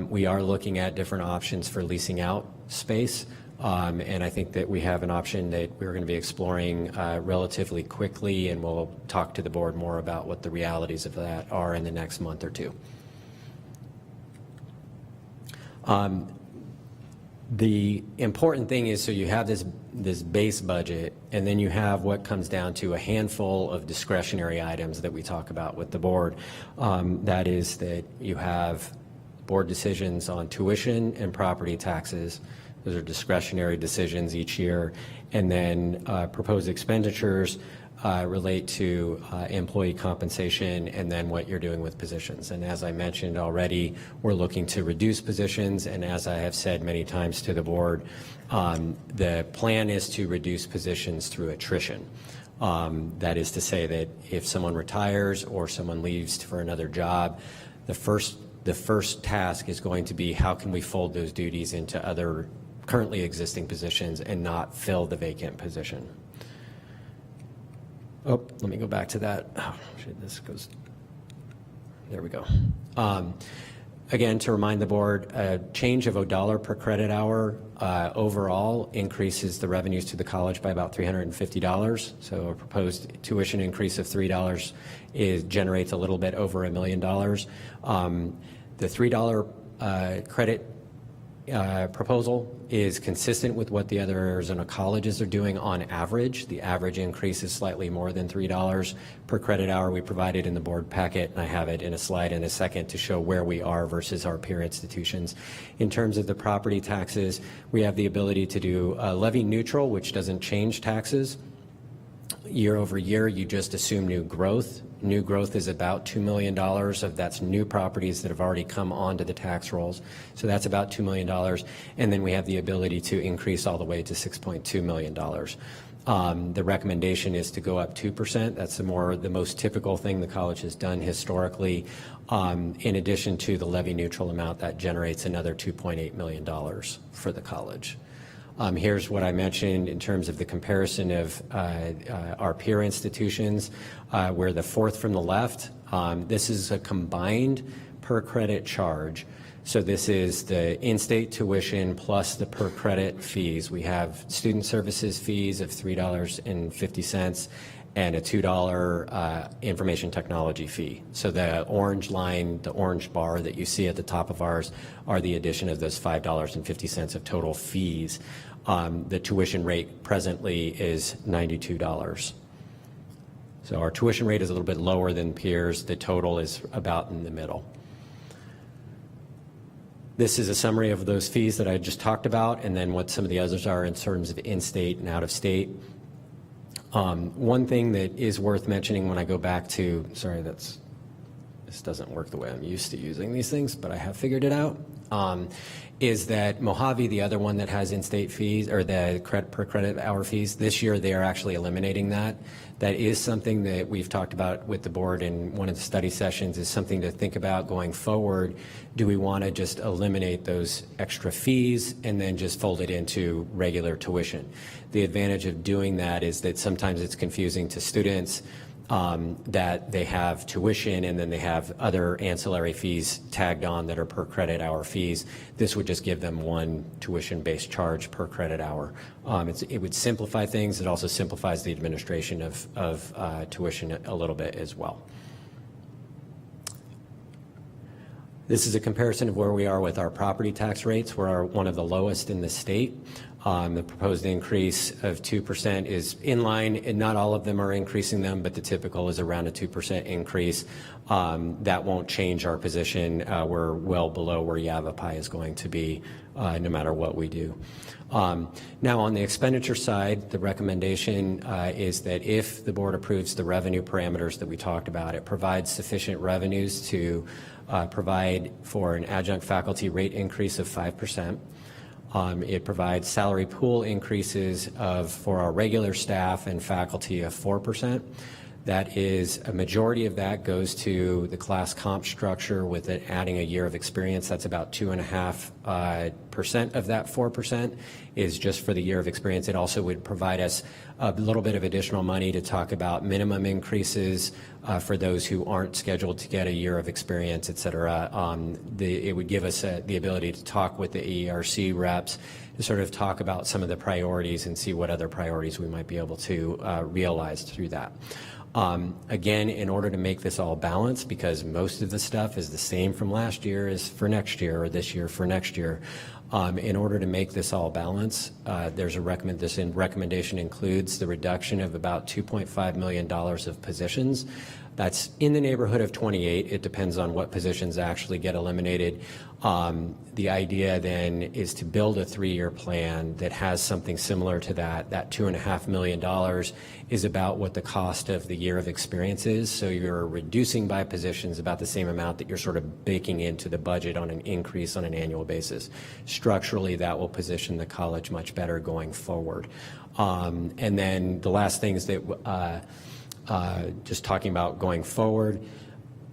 we are looking at different options for leasing out space. And I think that we have an option that we're going to be exploring relatively quickly, and we'll talk to the board more about what the realities of that are in the next month or two. The important thing is, so you have this base budget, and then you have what comes down to a handful of discretionary items that we talk about with the board. That is that you have board decisions on tuition and property taxes. Those are discretionary decisions each year. And then proposed expenditures relate to employee compensation and then what you're doing with positions. And as I mentioned already, we're looking to reduce positions. And as I have said many times to the board, the plan is to reduce positions through attrition. That is to say that if someone retires or someone leaves for another job, the first task is going to be how can we fold those duties into other currently existing positions and not fill the vacant position. Oh, let me go back to that. Oh, shit, this goes, there we go. Again, to remind the board, a change of $1 per credit hour overall increases the revenues to the college by about $350. So a proposed tuition increase of $3 generates a little bit over $1 million. The $3 credit proposal is consistent with what the other Arizona colleges are doing on average. The average increase is slightly more than $3 per credit hour. We provided in the board packet, and I have it in a slide in a second to show where we are versus our peer institutions. In terms of the property taxes, we have the ability to do levy neutral, which doesn't change taxes. Year over year, you just assume new growth. New growth is about $2 million of that's new properties that have already come onto the tax rolls. So that's about $2 million. And then we have the ability to increase all the way to $6.2 million. The recommendation is to go up 2%. That's the most typical thing the college has done historically. In addition to the levy neutral amount, that generates another $2.8 million for the college. Here's what I mentioned in terms of the comparison of our peer institutions. We're the fourth from the left. This is a combined per credit charge. So this is the in-state tuition plus the per credit fees. We have student services fees of $3.50 and a $2 information technology fee. So the orange line, the orange bar that you see at the top of ours are the addition of those $5.50 of total fees. The tuition rate presently is $92. So our tuition rate is a little bit lower than peers. The total is about in the middle. This is a summary of those fees that I just talked about, and then what some of the others are in terms of in-state and out-of-state. One thing that is worth mentioning when I go back to, sorry, this doesn't work the way I'm used to using these things, but I have figured it out, is that Mojave, the other one that has in-state fees, or the per credit hour fees, this year they are actually eliminating that. That is something that we've talked about with the board in one of the study sessions, is something to think about going forward. Do we want to just eliminate those extra fees and then just fold it into regular tuition? The advantage of doing that is that sometimes it's confusing to students that they have tuition and then they have other ancillary fees tagged on that are per credit hour fees. This would just give them one tuition-based charge per credit hour. It would simplify things. It also simplifies the administration of tuition a little bit as well. This is a comparison of where we are with our property tax rates. We're one of the lowest in the state. The proposed increase of 2% is in line, and not all of them are increasing them, but the typical is around a 2% increase. That won't change our position. We're well below where Yavapai is going to be, no matter what we do. Now, on the expenditure side, the recommendation is that if the board approves the revenue parameters that we talked about, it provides sufficient revenues to provide for an adjunct faculty rate increase of 5%. It provides salary pool increases for our regular staff and faculty of 4%. That is, a majority of that goes to the class comp structure with it adding a year of experience. That's about 2.5% of that 4% is just for the year of experience. It also would provide us a little bit of additional money to talk about minimum increases for those who aren't scheduled to get a year of experience, et cetera. It would give us the ability to talk with the ERC reps to sort of talk about some of the priorities and see what other priorities we might be able to realize through that. Again, in order to make this all balanced, because most of the stuff is the same from last year as for next year or this year for next year, in order to make this all balanced, this recommendation includes the reduction of about $2.5 million of positions. That's in the neighborhood of 28. It depends on what positions actually get eliminated. The idea then is to build a 3-year plan that has something similar to that. That $2.5 million is about what the cost of the year of experience is. So you're reducing by positions about the same amount that you're sort of baking into the budget on an increase on an annual basis. Structurally, that will position the college much better going forward. And then the last things that just talking about going forward,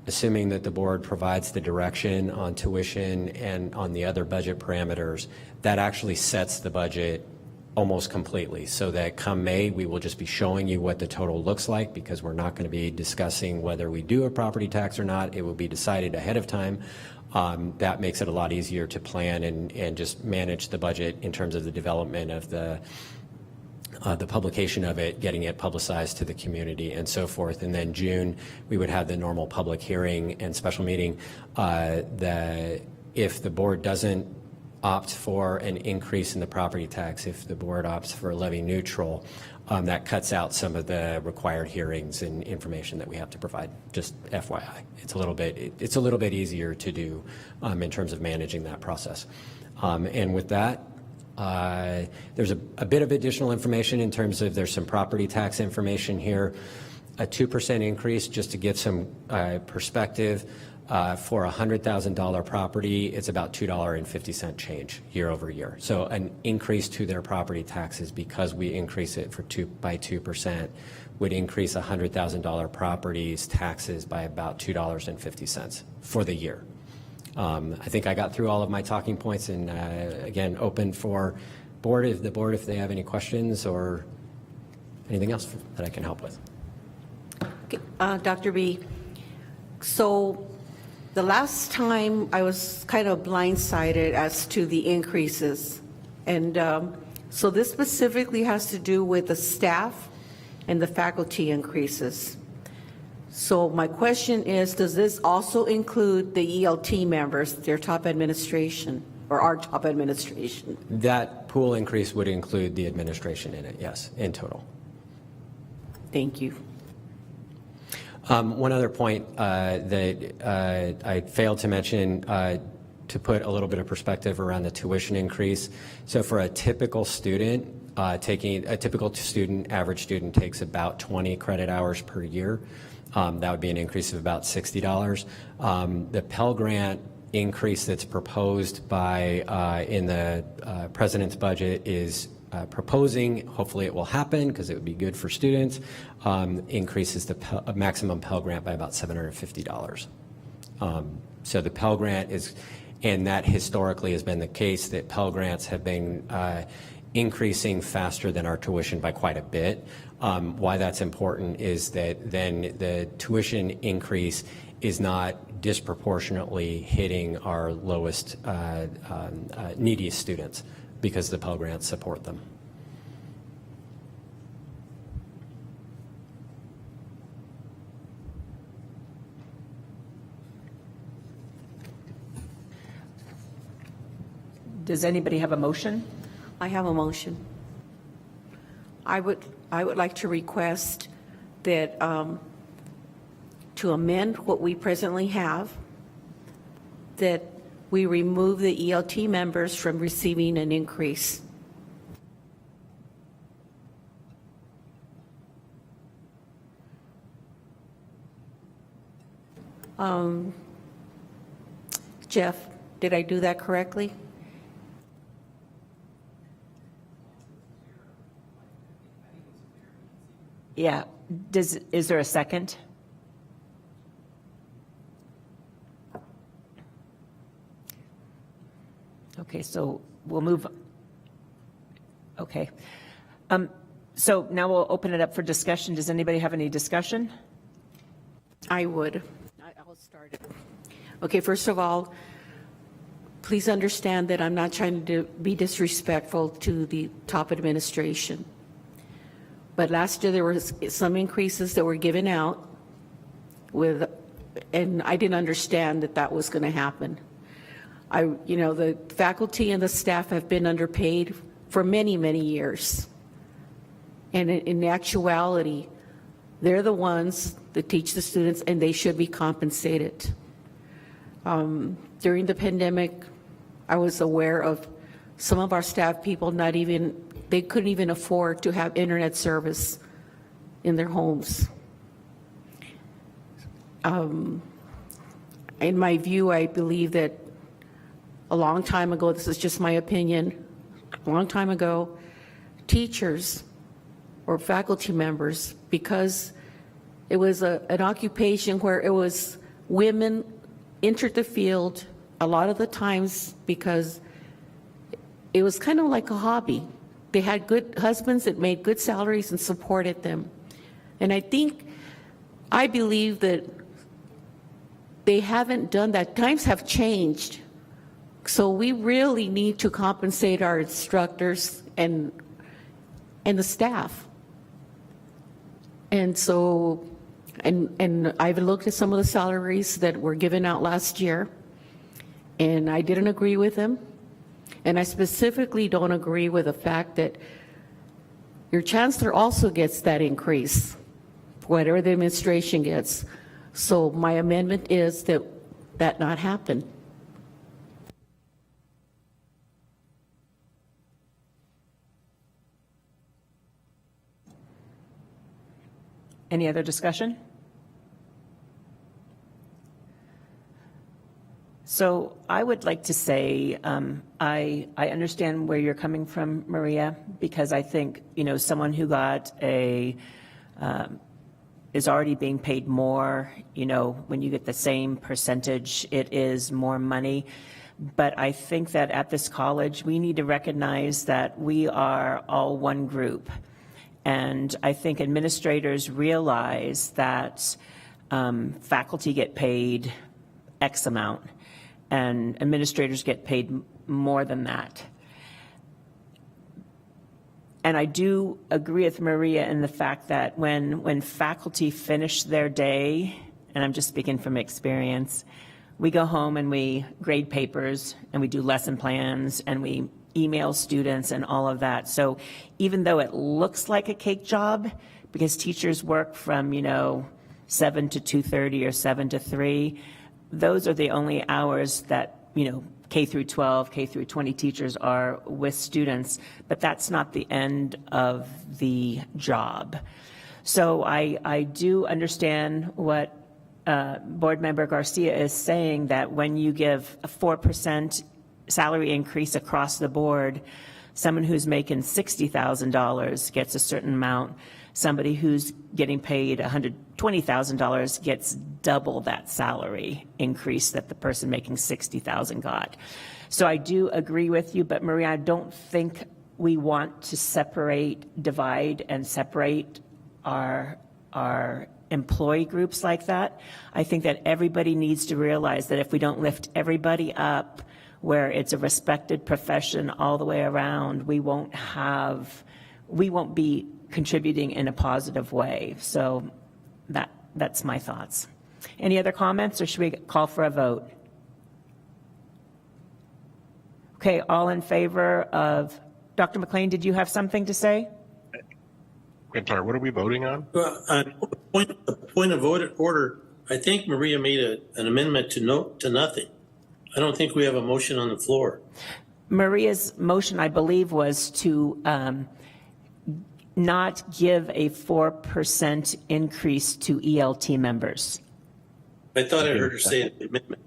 assuming that the board provides the direction on tuition and on the other budget parameters, that actually sets the budget almost completely, so that come May, we will just be showing you what the total looks like, because we're not going to be discussing whether we do a property tax or not. It will be decided ahead of time. That makes it a lot easier to plan and just manage the budget in terms of the development of the publication of it, getting it publicized to the community, and so forth. And then June, we would have the normal public hearing and special meeting. If the board doesn't opt for an increase in the property tax, if the board opts for levy neutral, that cuts out some of the required hearings and information that we have to provide. Just FYI, it's a little bit easier to do in terms of managing that process. And with that, there's a bit of additional information in terms of there's some property tax information here. A 2% increase, just to give some perspective, for a $100,000 property, it's about $2.50 change year over year. So an increase to their property taxes, because we increase it by 2%, would increase a $100,000 property's taxes by about $2.50 for the year. I think I got through all of my talking points, and again, open for the board if they have any questions or anything else that I can help with. Okay, Dr. B, so the last time I was kind of blindsided as to the increases, and so this specifically has to do with the staff and the faculty increases. So my question is, does this also include the ELT members, their top administration, or our top administration? That pool increase would include the administration in it, yes, in total. Thank you. One other point that I failed to mention, to put a little bit of perspective around the tuition increase. So for a typical student, average student takes about 20 credit hours per year. That would be an increase of about $60. The Pell Grant increase that's proposed in the president's budget is proposing, hopefully it will happen because it would be good for students, increases the maximum Pell Grant by about $750. So the Pell Grant is, and that historically has been the case, that Pell Grants have been increasing faster than our tuition by quite a bit. Why that's important is that then the tuition increase is not disproportionately hitting our lowest, neediest students, because the Pell Grants support them. Does anybody have a motion? I have a motion. I would like to request that to amend what we presently have, that we remove the ELT members from receiving an increase. Jeff, did I do that correctly? Yeah. Is there a second? Okay, so we'll move. Okay. So now we'll open it up for discussion. Does anybody have any discussion? I would. I'll start it. Okay, first of all, please understand that I'm not trying to be disrespectful to the top administration. But last year there were some increases that were given out and I didn't understand that was going to happen. The faculty and the staff have been underpaid for many, many years. And in actuality, They're the ones that teach the students, and they should be compensated. During the pandemic, I was aware of some of our staff people they couldn't even afford to have internet service in their homes. In my view, I believe that a long time ago, this is just my opinion, a long time ago, teachers or faculty members, because it was an occupation where it was women entered the field a lot of the times because it was kind of like a hobby. They had good husbands that made good salaries and supported them. And I believe that they haven't done that. Times have changed. So we really need to compensate our instructors and the staff. And so, and I've looked at some of the salaries that were given out last year, and I didn't agree with them. And I specifically don't agree with the fact that your chancellor also gets that increase, whatever the administration gets. So my amendment is that not happen. Any other discussion? So I would like to say I understand where you're coming from, Maria, because I think, someone who got is already being paid more, when you get the same percentage, it is more money. But I think that at this college, we need to recognize that we are all one group. And I think administrators realize that faculty get paid X amount, and administrators get paid more than that. And I do agree with Maria in the fact that when faculty finish their day, and I'm just speaking from experience, we go home and we grade papers and we do lesson plans and we email students and all of that. So even though it looks like a cake job, because teachers work from, 7 to 2:30 or 7 to 3, those are the only hours that, K through 12, K through 20 teachers are with students, but that's not the end of the job. So I do understand what Board Member Garcia is saying, that when you give a 4% salary increase across the board, someone who's making $60,000 gets a certain amount. Somebody who's getting paid $120,000 gets double that salary increase that the person making $60,000 got. So I do agree with you, but Maria, I don't think we want to divide and separate our employee groups like that. I think that everybody needs to realize that if we don't lift everybody up where it's a respected profession all the way around, we won't be contributing in a positive way. So that's my thoughts. Any other comments, or should we call for a vote? Okay, all in favor of, Dr. McLean, did you have something to say? I'm sorry, what are we voting on? Point of order. I think Maria made an amendment to nothing. I don't think we have a motion on the floor. Maria's motion, I believe, was to not give a 4% increase to ELT members. I thought I heard her say an amendment.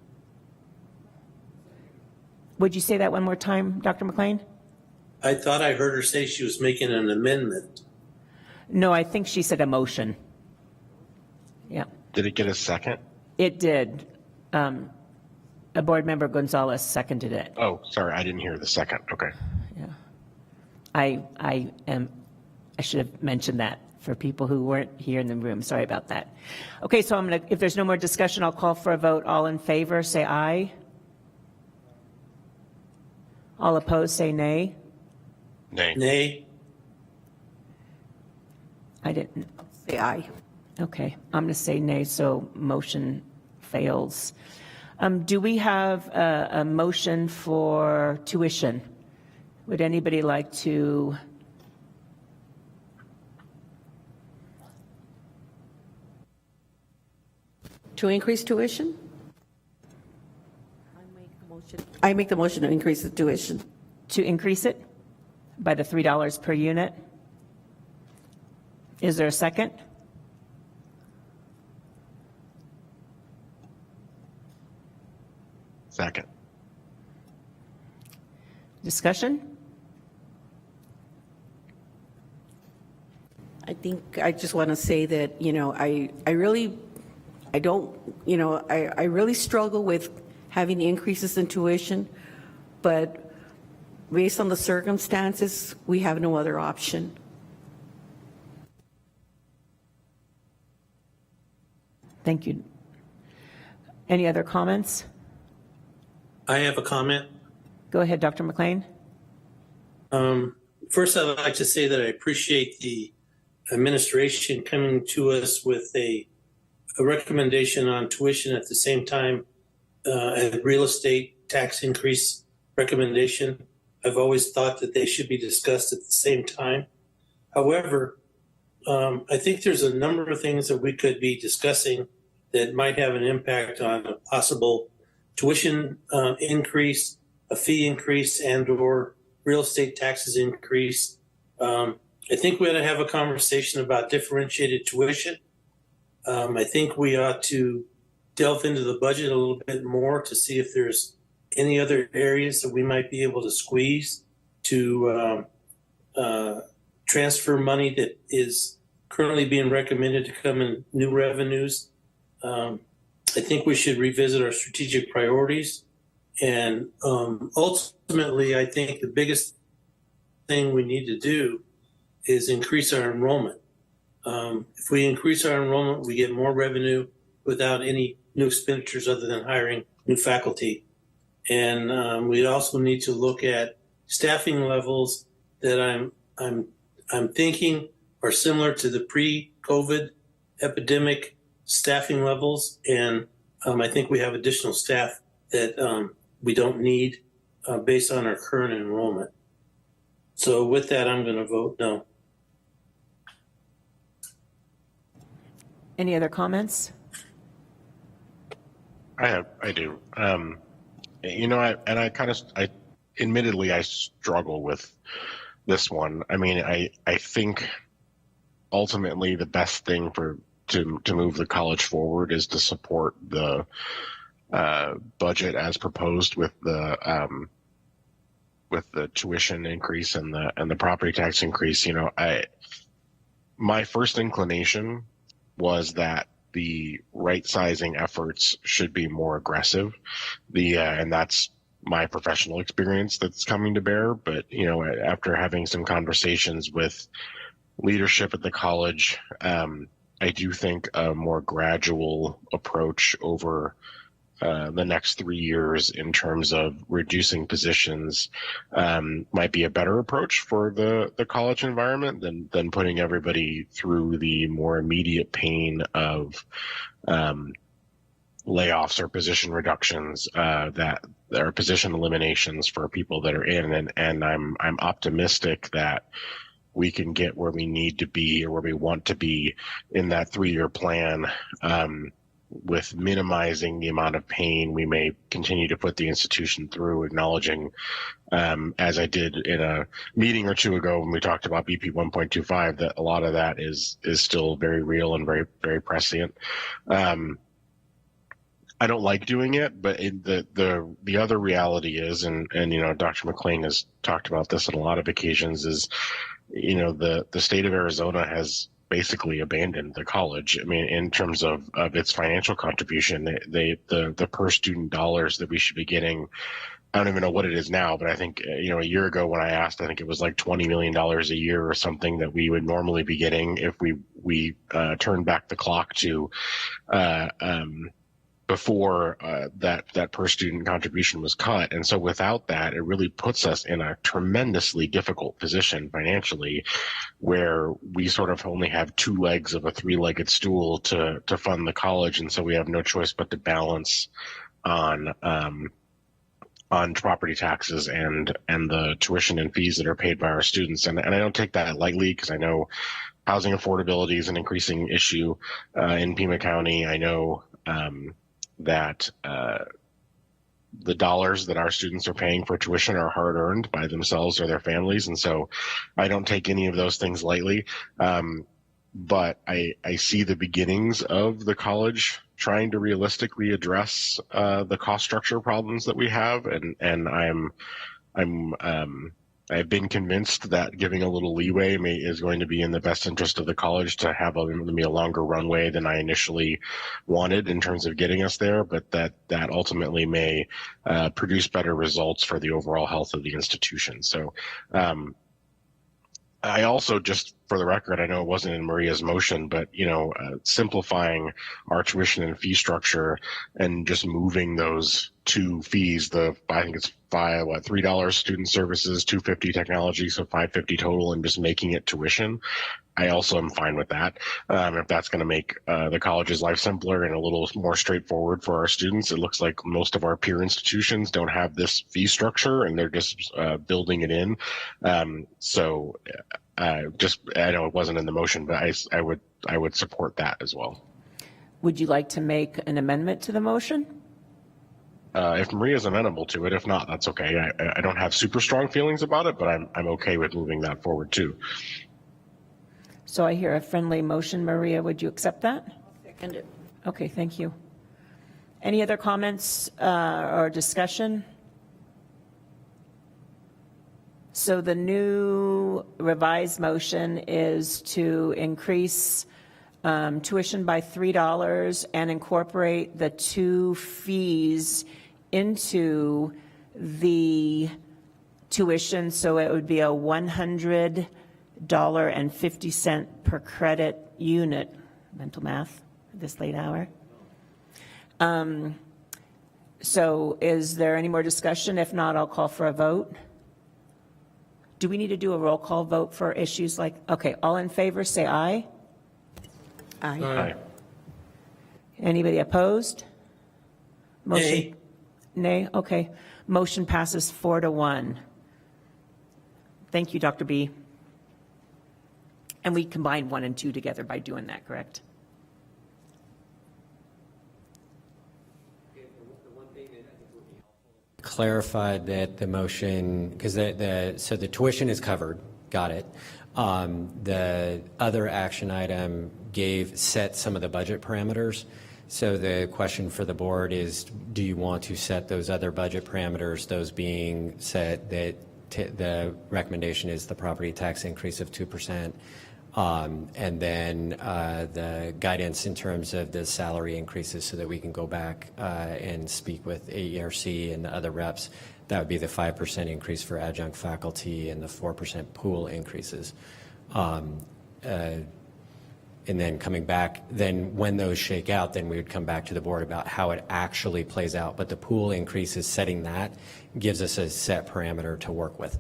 Would you say that one more time, Dr. McLean? I thought I heard her say she was making an amendment. No, I think she said a motion. Yeah. Did it get a second? It did. A board member Gonzalez seconded it. Oh, sorry, I didn't hear the second. Okay. Yeah. I should have mentioned that for people who weren't here in the room. Sorry about that. Okay, so if there's no more discussion, I'll call for a vote. All in favor, say aye. All opposed, say nay. Nay. Nay. I didn't. Say aye. Okay, I'm going to say nay, so motion fails. Do we have a motion for tuition? Would anybody like to? To increase tuition? I make the motion to increase the tuition. To increase it by the $3 per unit. Is there a second? Second. Discussion? I think I just want to say that, I really struggle with having the increases in tuition, but based on the circumstances, we have no other option. Thank you. Any other comments? I have a comment. Go ahead, Dr. McLean. First, I'd like to say that I appreciate the administration coming to us with a recommendation on tuition at the same time a real estate tax increase recommendation. I've always thought that they should be discussed at the same time. However, I think there's a number of things that we could be discussing that might have an impact on a possible tuition increase, a fee increase, and/or real estate taxes increase. I think we ought to have a conversation about differentiated tuition. I think we ought to delve into the budget a little bit more to see if there's any other areas that we might be able to squeeze to transfer money that is currently being recommended to come in new revenues. I think we should revisit our strategic priorities. And ultimately, I think the biggest thing we need to do is increase our enrollment. If we increase our enrollment, we get more revenue without any new expenditures other than hiring new faculty. And we also need to look at staffing levels that I'm thinking are similar to the pre-COVID epidemic staffing levels. And I think we have additional staff that we don't need based on our current enrollment. So with that, I'm going to vote no. Any other comments? I do. I admittedly, I struggle with this one. I mean, I think ultimately the best thing to move the college forward is to support the budget as proposed with the tuition increase and the property tax increase. My first inclination was that the right sizing efforts should be more aggressive. And that's my professional experience that's coming to bear. But, after having some conversations with leadership at the college, I do think a more gradual approach over the next 3 years in terms of reducing positions might be a better approach for the college environment than putting everybody through the more immediate pain of layoffs or position reductions that are position eliminations for people that are in. And I'm optimistic that we can get where we need to be or where we want to be in that 3-year plan, with minimizing the amount of pain we may continue to put the institution through, acknowledging, as I did in a meeting or two ago when we talked about BP 1.25, that a lot of that is still very real and very, very prescient. I don't like doing it, but the other reality is, and Dr. McLean has talked about this on a lot of occasions, is the state of Arizona has basically abandoned the college. I mean, in terms of its financial contribution, the per student dollars that we should be getting, I don't even know what it is now, but I think, a year ago when I asked, I think it was like $20 million a year or something that we would normally be getting if we turned back the clock to before that per student contribution was cut. And so without that, it really puts us in a tremendously difficult position financially, where we sort of only have 2 legs of a 3-legged stool to fund the college. And so we have no choice but to balance on property taxes and the tuition and fees that are paid by our students. And I don't take that lightly, because I know housing affordability is an increasing issue in Pima County. I know that the dollars that our students are paying for tuition are hard earned by themselves or their families. And so I don't take any of those things lightly. But I see the beginnings of the college trying to realistically address the cost structure problems that we have. And I've been convinced that giving a little leeway is going to be in the best interest of the college to have a longer runway than I initially wanted in terms of getting us there, but that ultimately may produce better results for the overall health of the institution. So I also, just for the record, I know it wasn't in Maria's motion, but simplifying our tuition and fee structure and just moving those two fees, I think it's $3 student services, $250 technology, so $550 total, and just making it tuition. I also am fine with that. If that's going to make the college's life simpler and a little more straightforward for our students. It looks like most of our peer institutions don't have this fee structure, and they're just building it in. I know it wasn't in the motion, but I would support that as well. Would you like to make an amendment to the motion? If Maria's amenable to it, if not, that's okay. I don't have super strong feelings about it, but I'm okay with moving that forward too. So I hear a friendly motion. Maria, would you accept that? Second it. Okay, thank you. Any other comments or discussion? So the new revised motion is to increase tuition by $3 and incorporate the two fees into the tuition. So it would be a $100.50 per credit unit. Mental math at this late hour. So is there any more discussion? If not, I'll call for a vote. Do we need to do a roll call vote for issues like, okay, all in favor, say aye. Aye. Aye. Anybody opposed? Motion. Nay. Nay, okay. Motion passes 4-1. Thank you, Dr. B. And we combined 1 and 2 together by doing that, correct? Clarified that the motion, because so the tuition is covered, got it. The other action item set some of the budget parameters. So the question for the board is, do you want to set those other budget parameters, those being set that the recommendation is the property tax increase of 2%, and then the guidance in terms of the salary increases so that we can go back and speak with AERC and the other reps. That would be the 5% increase for adjunct faculty and the 4% pool increases. And then coming back, then when those shake out, then we would come back to the board about how it actually plays out. But the pool increases, setting that gives us a set parameter to work with.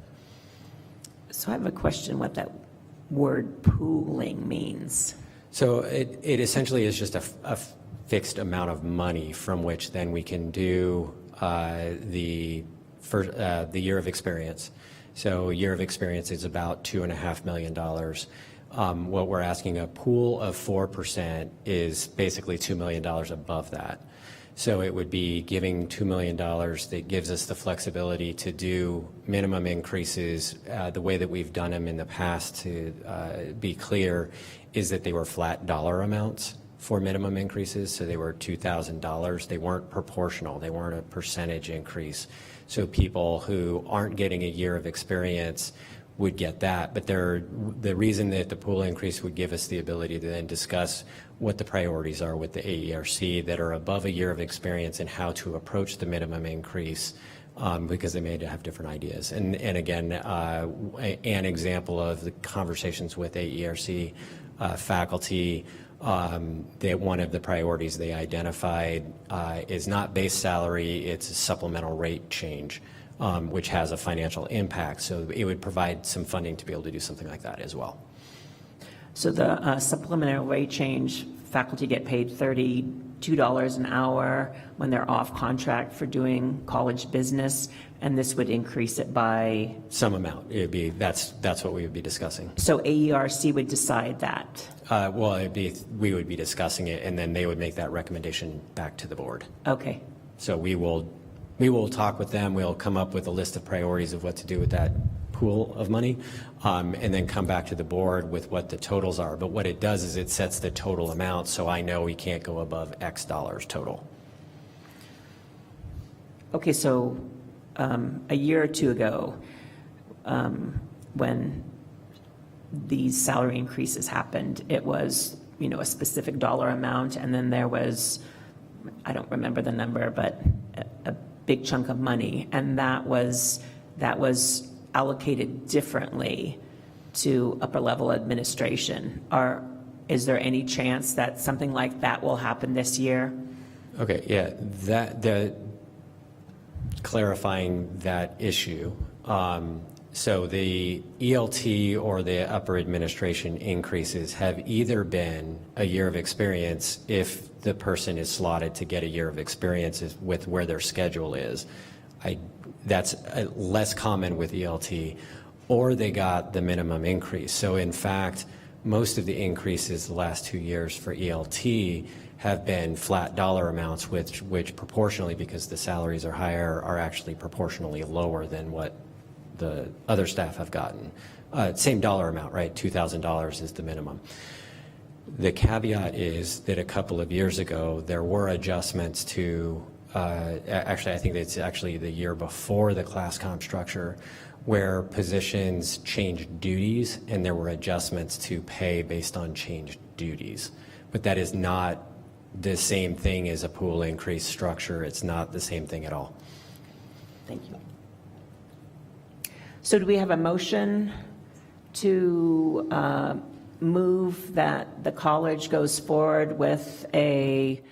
So I have a question what that word pooling means. So it essentially is just a fixed amount of money from which then we can do the year of experience. So a year of experience is about $2.5 million. What we're asking, a pool of 4% is basically $2 million above that. So it would be giving $2 million that gives us the flexibility to do minimum increases. The way that we've done them in the past, to be clear, is that they were flat dollar amounts for minimum increases. So they were $2,000. They weren't proportional. They weren't a percentage increase. So people who aren't getting a year of experience would get that. But the reason that the pool increase would give us the ability to then discuss what the priorities are with the AERC that are above a year of experience and how to approach the minimum increase, because they may have different ideas. And again, an example of the conversations with AERC faculty, that one of the priorities they identified is not base salary, it's a supplemental rate change. Which has a financial impact. So it would provide some funding to be able to do something like that as well. So the supplemental rate change faculty get paid $32 an hour when they're off contract for doing college business, and this would increase it by? Some amount. It'd be, that's what we would be discussing. So AERC would decide that? Well, we would be discussing it, and then they would make that recommendation back to the board. Okay. So we will talk with them. We'll come up with a list of priorities of what to do with that pool of money, and then come back to the board with what the totals are. But what it does is it sets the total amount, so I know we can't go above X dollars total. Okay, so a year or two ago, when these salary increases happened, it was, a specific dollar amount, and then there was, I don't remember the number, but a big chunk of money, and that was allocated differently to upper level administration. Is there any chance that something like that will happen this year? Okay, yeah, clarifying that issue. So the ELT or the upper administration increases have either been a year of experience if the person is slotted to get a year of experience with where their schedule is. That's less common with ELT, or they got the minimum increase. So in fact, most of the increases the last 2 years for ELT have been flat dollar amounts, which proportionally, because the salaries are higher, are actually proportionally lower than what the other staff have gotten. Same dollar amount, right? $2,000 is the minimum. The caveat is that a couple of years ago, there were adjustments to, actually, I think it's actually the year before the class comp structure, where positions changed duties and there were adjustments to pay based on changed duties. But that is not the same thing as a pool increase structure. It's not the same thing at all. Thank you. So do we have a motion to move that the college goes forward with a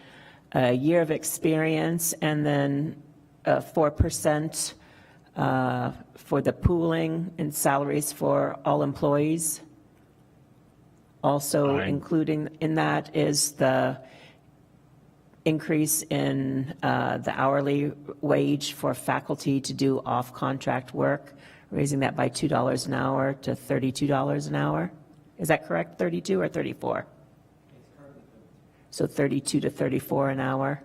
year of experience and then 4% for the pooling and salaries for all employees? Also including in that is the increase in the hourly wage for faculty to do off-contract work, raising that by $2 an hour to $32 an hour. Is that correct? 32 or 34? So 32 to 34 an hour.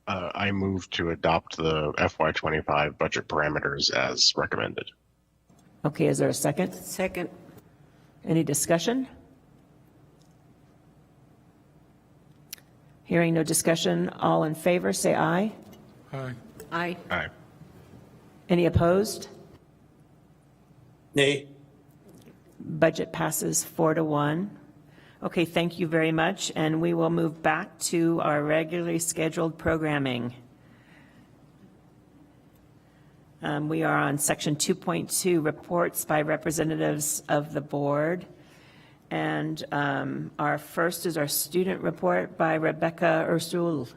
I move to adopt the FY25 budget parameters as recommended. Okay, is there a second? Second. Any discussion? Hearing no discussion, all in favor, say aye. Aye. Aye. Aye. Any opposed? Nay. Budget passes 4-1. Okay, thank you very much, and we will move back to our regularly scheduled programming. We are on section 2.2, reports by representatives of the board. And our first is our student report by Rebecca Ursul.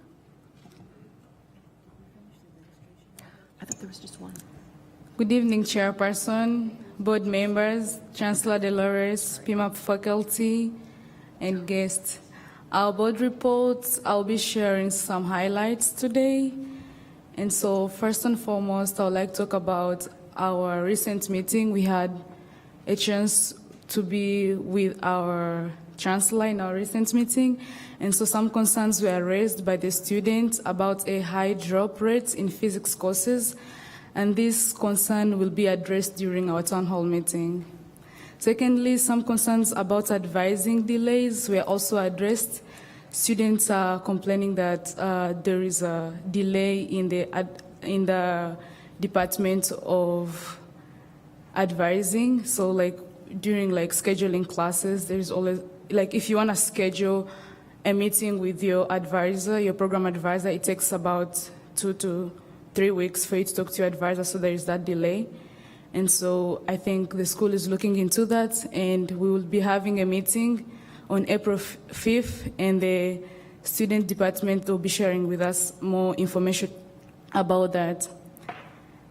I thought there was just one. Good evening, Chairperson, board members, Chancellor Dolores, Pima faculty, and guests. Our board reports, I'll be sharing some highlights today. And so first and foremost, I would like to talk about our recent meeting. We had a chance to be with our chancellor in our recent meeting. And so some concerns were raised by the students about a high drop rate in physics courses. And this concern will be addressed during our town hall meeting. Secondly, some concerns about advising delays were also addressed. Students are complaining that there is a delay in the Department of Advising. So during scheduling classes, there's always, if you want to schedule a meeting with your advisor, your program advisor, it takes about 2 to 3 weeks for you to talk to your advisor, so there is that delay. And so I think the school is looking into that, and we will be having a meeting on April 5th, and the student department will be sharing with us more information about that.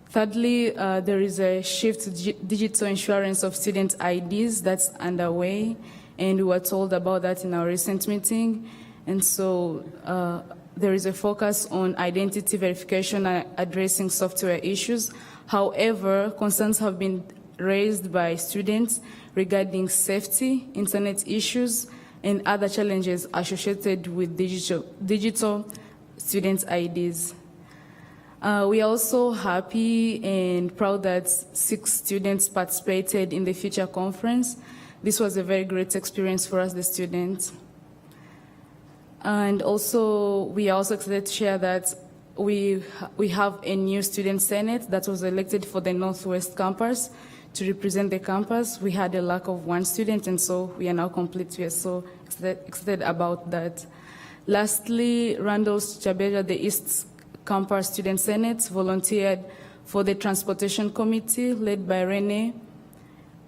Thirdly, there is a shift to digital insurance of student IDs that's underway, and we were told about that in our recent meeting. And so there is a focus on identity verification and addressing software issues. However, concerns have been raised by students regarding safety, internet issues, and other challenges associated with digital student IDs. We are also happy and proud that 6 students participated in the Future Conference. This was a very great experience for us, the students. And also, we are also excited to share that we have a new student senate that was elected for the Northwest campus to represent the campus. We had a lack of 1 student, and so we are now complete. We are so excited about that. Lastly, Randall Chabeja, the East Campus Student Senate, volunteered for the Transportation Committee led by Rene,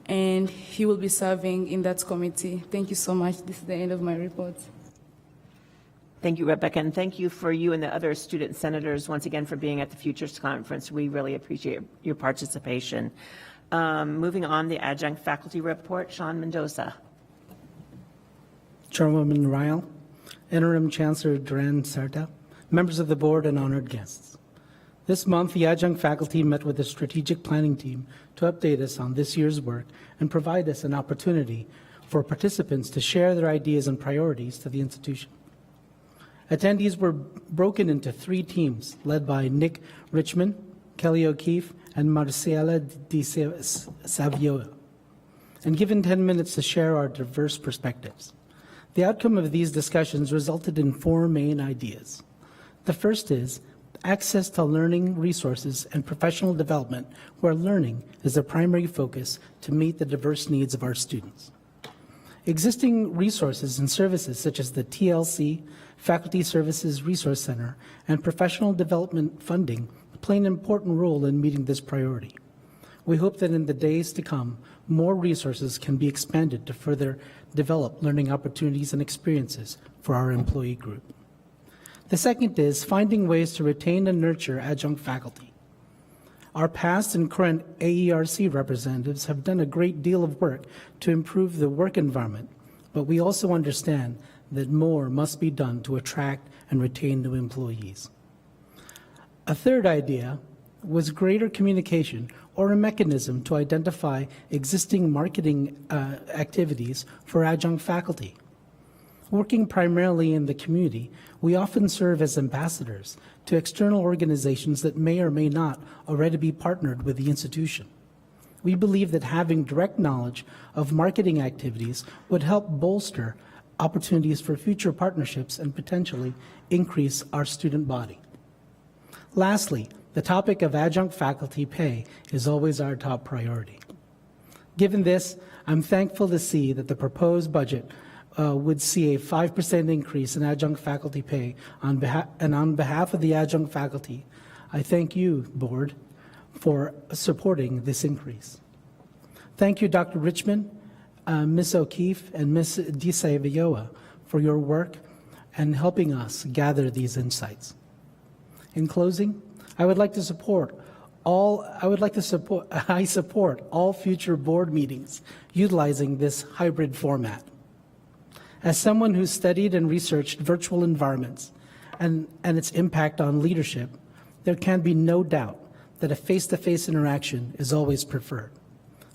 and he will be serving in that committee. Thank you so much. This is the end of my report. Thank you, Rebecca, and thank you for you and the other student senators once again for being at the Futures Conference. We really appreciate your participation. Moving on, the adjunct faculty report, Sean Mendoza. Chairwoman Ryle, Interim Chancellor Duran Cerda, members of the board, and honored guests. This month, the adjunct faculty met with the strategic planning team to update us on this year's work and provide us an opportunity for participants to share their ideas and priorities to the institution. Attendees were broken into 3 teams led by Nick Richmond, Kelly O'Keefe, and Marcela Di Savio, and given 10 minutes to share our diverse perspectives. The outcome of these discussions resulted in 4 main ideas. The first is access to learning resources and professional development where learning is a primary focus to meet the diverse needs of our students. Existing resources and services such as the TLC, Faculty Services Resource Center, and professional development funding play an important role in meeting this priority. We hope that in the days to come, more resources can be expanded to further develop learning opportunities and experiences for our employee group. The second is finding ways to retain and nurture adjunct faculty. Our past and current AERC representatives have done a great deal of work to improve the work environment, but we also understand that more must be done to attract and retain new employees. A third idea was greater communication or a mechanism to identify existing marketing activities for adjunct faculty. Working primarily in the community, we often serve as ambassadors to external organizations that may or may not already be partnered with the institution. We believe that having direct knowledge of marketing activities would help bolster opportunities for future partnerships and potentially increase our student body. Lastly, the topic of adjunct faculty pay is always our top priority. Given this, I'm thankful to see that the proposed budget would see a 5% increase in adjunct faculty pay. On behalf of the adjunct faculty, I thank you, Board, for supporting this increase. Thank you, Dr. Richmond, Ms. O'Keefe, and Ms. DiSavioa for your work and helping us gather these insights. In closing, I support all future board meetings utilizing this hybrid format. As someone who studied and researched virtual environments and its impact on leadership, there can be no doubt that a face-to-face interaction is always preferred.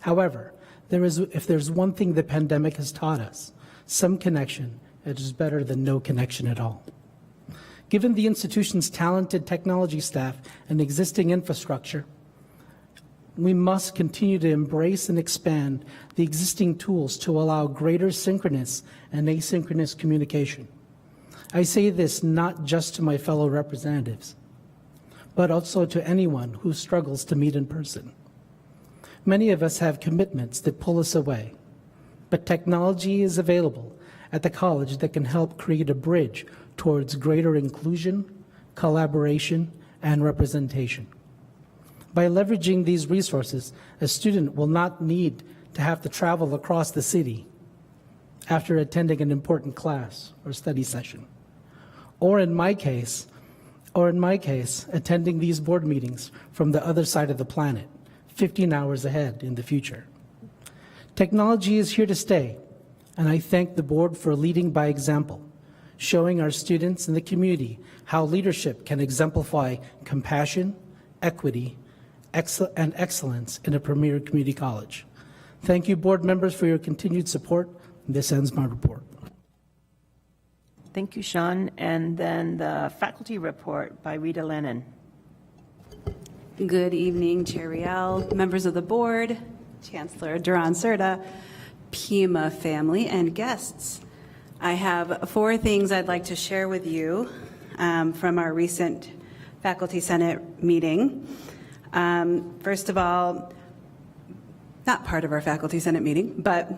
However, if there's one thing the pandemic has taught us, some connection is better than no connection at all. Given the institution's talented technology staff and existing infrastructure, we must continue to embrace and expand the existing tools to allow greater synchronous and asynchronous communication. I say this not just to my fellow representatives, but also to anyone who struggles to meet in person. Many of us have commitments that pull us away, but technology is available at the college that can help create a bridge towards greater inclusion, collaboration, and representation. By leveraging these resources, a student will not need to have to travel across the city after attending an important class or study session. Or in my case, attending these board meetings from the other side of the planet, 15 hours ahead in the future. Technology is here to stay. And I thank the board for leading by example, showing our students and the community how leadership can exemplify compassion, equity, and excellence in a premier community college. Thank you, board members, for your continued support. This ends my report. Thank you, Sean. And then the faculty report by Rita Lennon. Good evening, Chair Rial, members of the board, Chancellor Duran-Cerda, Pima family, and guests. I have 4 things I'd like to share with you from our recent Faculty Senate meeting. First of all, not part of our Faculty Senate meeting, but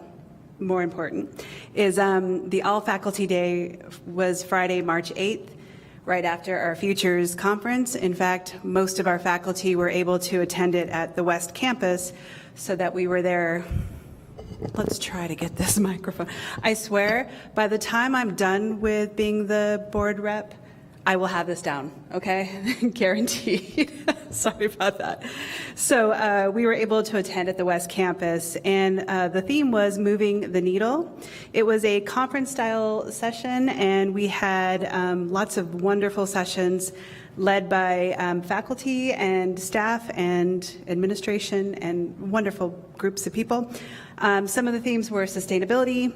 more important, is the All Faculty Day was Friday, March 8th, right after our Futures Conference. In fact, most of our faculty were able to attend it at the West Campus so that we were there. Let's try to get this microphone. I swear, by the time I'm done with being the board rep, I will have this down, okay? Guaranteed. Sorry about that. So we were able to attend at the West Campus, and the theme was Moving the Needle. It was a conference-style session, and we had lots of wonderful sessions led by faculty and staff and administration and wonderful groups of people. Some of the themes were sustainability,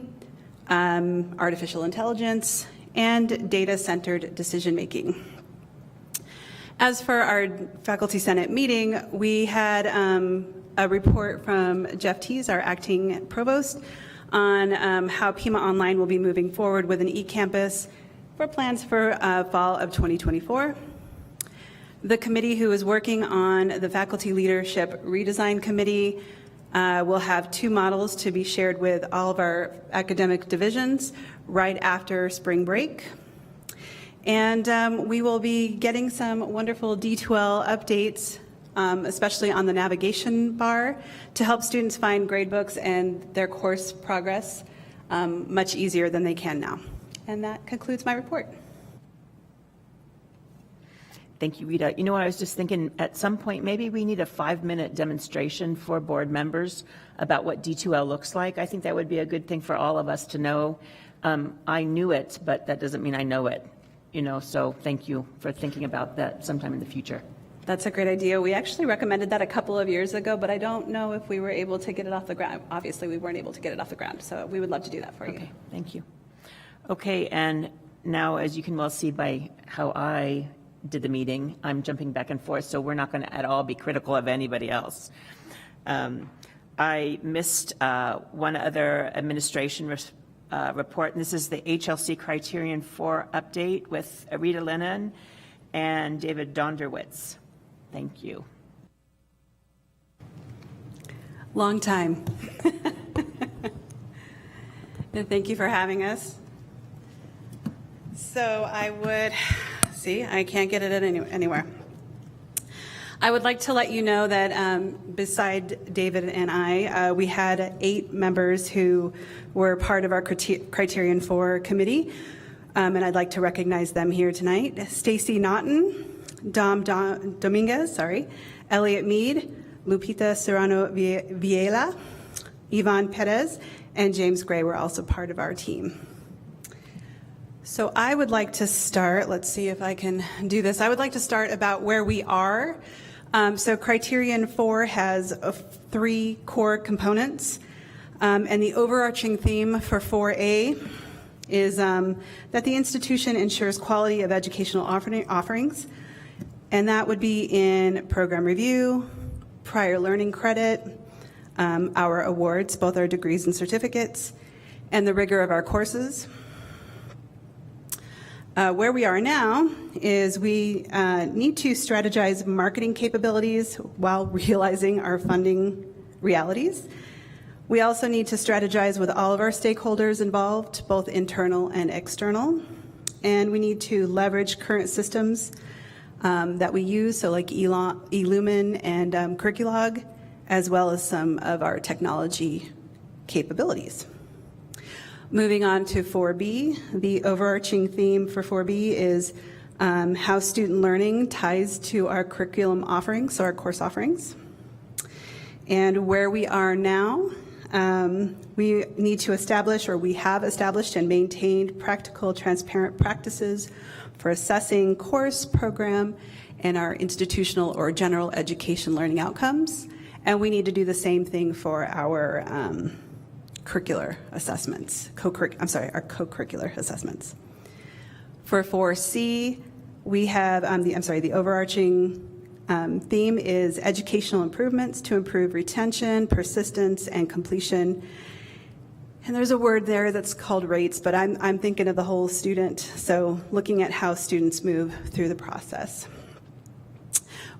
artificial intelligence, and data-centered decision-making. As for our Faculty Senate meeting, we had a report from Jeff Tees, our acting provost, on how Pima Online will be moving forward with an e-campus for plans for fall of 2024. The committee who is working on the Faculty Leadership Redesign Committee will have 2 models to be shared with all of our academic divisions right after spring break. And we will be getting some wonderful D2L updates, especially on the navigation bar, to help students find gradebooks and their course progress much easier than they can now. And that concludes my report. Thank you, Rita. You know what, I was just thinking at some point, maybe we need a 5-minute demonstration for board members about what D2L looks like. I think that would be a good thing for all of us to know. I knew it, but that doesn't mean I know it, you know, so thank you for thinking about that sometime in the future. That's a great idea. We actually recommended that a couple of years ago, but I don't know if we were able to get it off the ground. Obviously, we weren't able to get it off the ground, so we would love to do that for you. Okay, thank you. Okay, and now, as you can well see by how I did the meeting, I'm jumping back and forth, so we're not going to at all be critical of anybody else. I missed one other administration report, and this is the HLC Criterion 4 update with Rita Lennon and David Donderwitz. Thank you. Long time. And thank you for having us. So I would, see, I can't get it anywhere. I would like to let you know that beside David and I, we had 8 members who were part of our Criterion 4 committee, and I'd like to recognize them here tonight. Stacy Naughton, Dominguez, Elliot Mead, Lupita Serrano Viela, Yvonne Perez, and James Gray were also part of our team. So I would like to start, let's see if I can do this. I would like to start about where we are. So Criterion 4 has 3 core components, and the overarching theme for 4A is that the institution ensures quality of educational offerings, and that would be in program review, prior learning credit, our awards, both our degrees and certificates, and the rigor of our courses. Where we are now is we need to strategize marketing capabilities while realizing our funding realities. We also need to strategize with all of our stakeholders involved, both internal and external. And we need to leverage current systems that we use, so like eLumen and Curriculog, as well as some of our technology capabilities. Moving on to 4B, the overarching theme for 4B is how student learning ties to our curriculum offerings, so our course offerings. And where we are now, We need to establish, or we have established and maintained practical, transparent practices for assessing course, program, and our institutional or general education learning outcomes. And we need to do the same thing for our curricular assessments, our co-curricular assessments. For 4C, we have the overarching theme is educational improvements to improve retention, persistence, and completion. And there's a word there that's called rates, but I'm thinking of the whole student, so looking at how students move through the process.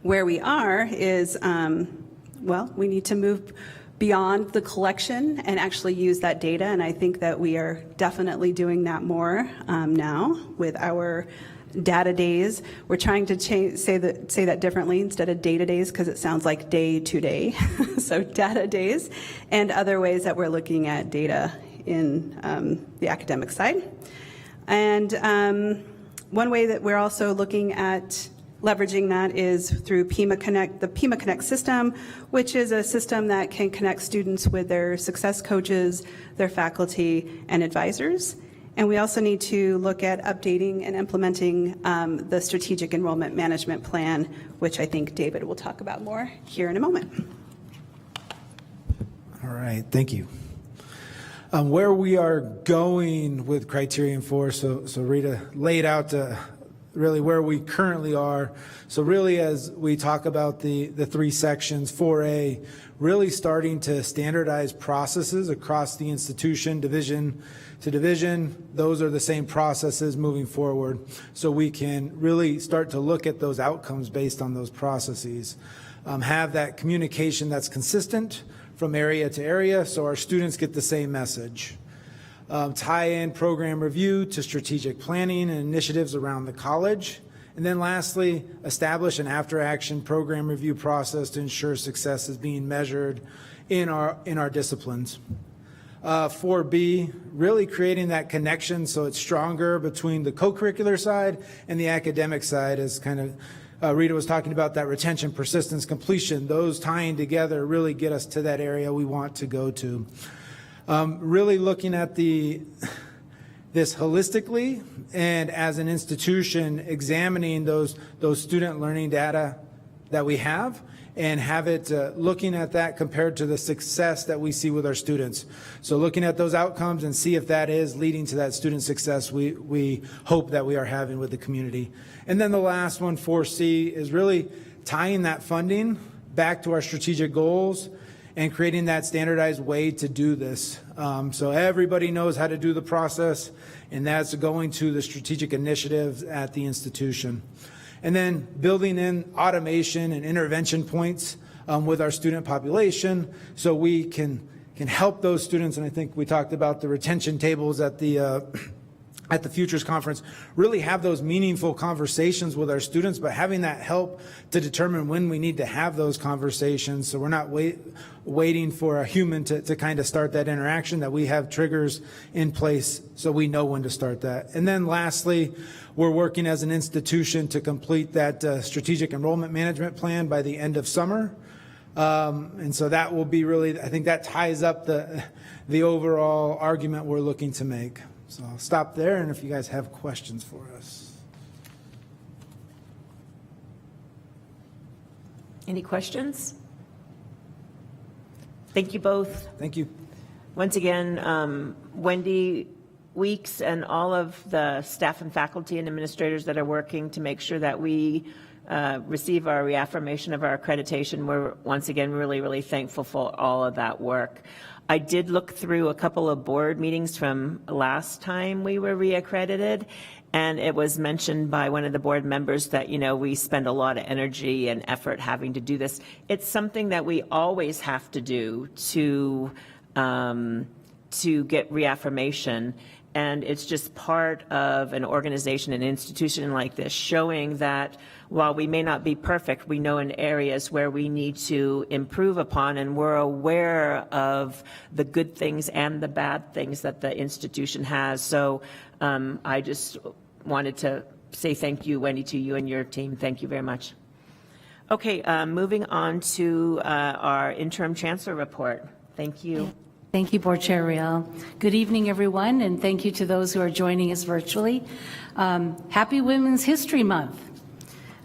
Where we are is, we need to move beyond the collection and actually use that data, and I think that we are definitely doing that more now with our data days. We're trying to say that differently instead of data days, because it sounds like day to day. So data days and other ways that we're looking at data in the academic side. And one way that we're also looking at leveraging that is through Pima Connect, the Pima Connect system, which is a system that can connect students with their success coaches, their faculty, and advisors. And we also need to look at updating and implementing the strategic enrollment management plan, which I think David will talk about more here in a moment. All right, thank you. Where we are going with Criterion 4, so Rita laid out really where we currently are. So really, as we talk about the three sections, 4A, really starting to standardize processes across the institution, division to division. Those are the same processes moving forward. So we can really start to look at those outcomes based on those processes. Have that communication that's consistent from area to area so our students get the same message. Tie in program review to strategic planning and initiatives around the college. And then lastly, establish an after-action program review process to ensure success is being measured in our disciplines. 4B, really creating that connection so it's stronger between the co-curricular side and the academic side, as kind of Rita was talking about, that retention, persistence, completion. Those tying together really get us to that area we want to go to. Really looking at this holistically, and as an institution examining those student learning data that we have, and have it looking at that compared to the success that we see with our students. So looking at those outcomes and see if that is leading to that student success we hope that we are having with the community. And then the last one, 4C, is really tying that funding back to our strategic goals and creating that standardized way to do this. So everybody knows how to do the process, and that's going to the strategic initiatives at the institution. And then building in automation and intervention points with our student population so we can help those students. And I think we talked about the retention tables at the Futures Conference, really have those meaningful conversations with our students, but having that help to determine when we need to have those conversations, so we're not waiting for a human to kind of start that interaction, that we have triggers in place so we know when to start that. And then lastly, we're working as an institution to complete that strategic enrollment management plan by the end of summer. And so that will be really, I think that ties up the overall argument we're looking to make. So I'll stop there, and if you guys have questions for us. Any questions? Thank you both. Thank you. Once again, Wendy Weeks and all of the staff and faculty and administrators that are working to make sure that we receive our reaffirmation of our accreditation. We're once again really, really thankful for all of that work. I did look through a couple of board meetings from last time we were reaccredited, and it was mentioned by one of the board members that, we spend a lot of energy and effort having to do this. It's something that we always have to do to get reaffirmation. And it's just part of an organization, an institution like this, showing that while we may not be perfect, we know in areas where we need to improve upon, and we're aware of the good things and the bad things that the institution has. So I just wanted to say thank you, Wendy, to you and your team. Thank you very much. Okay, moving on to our interim chancellor report. Thank you. Thank you, Board Chair Rial. Good evening, everyone, and thank you to those who are joining us virtually. Happy Women's History Month.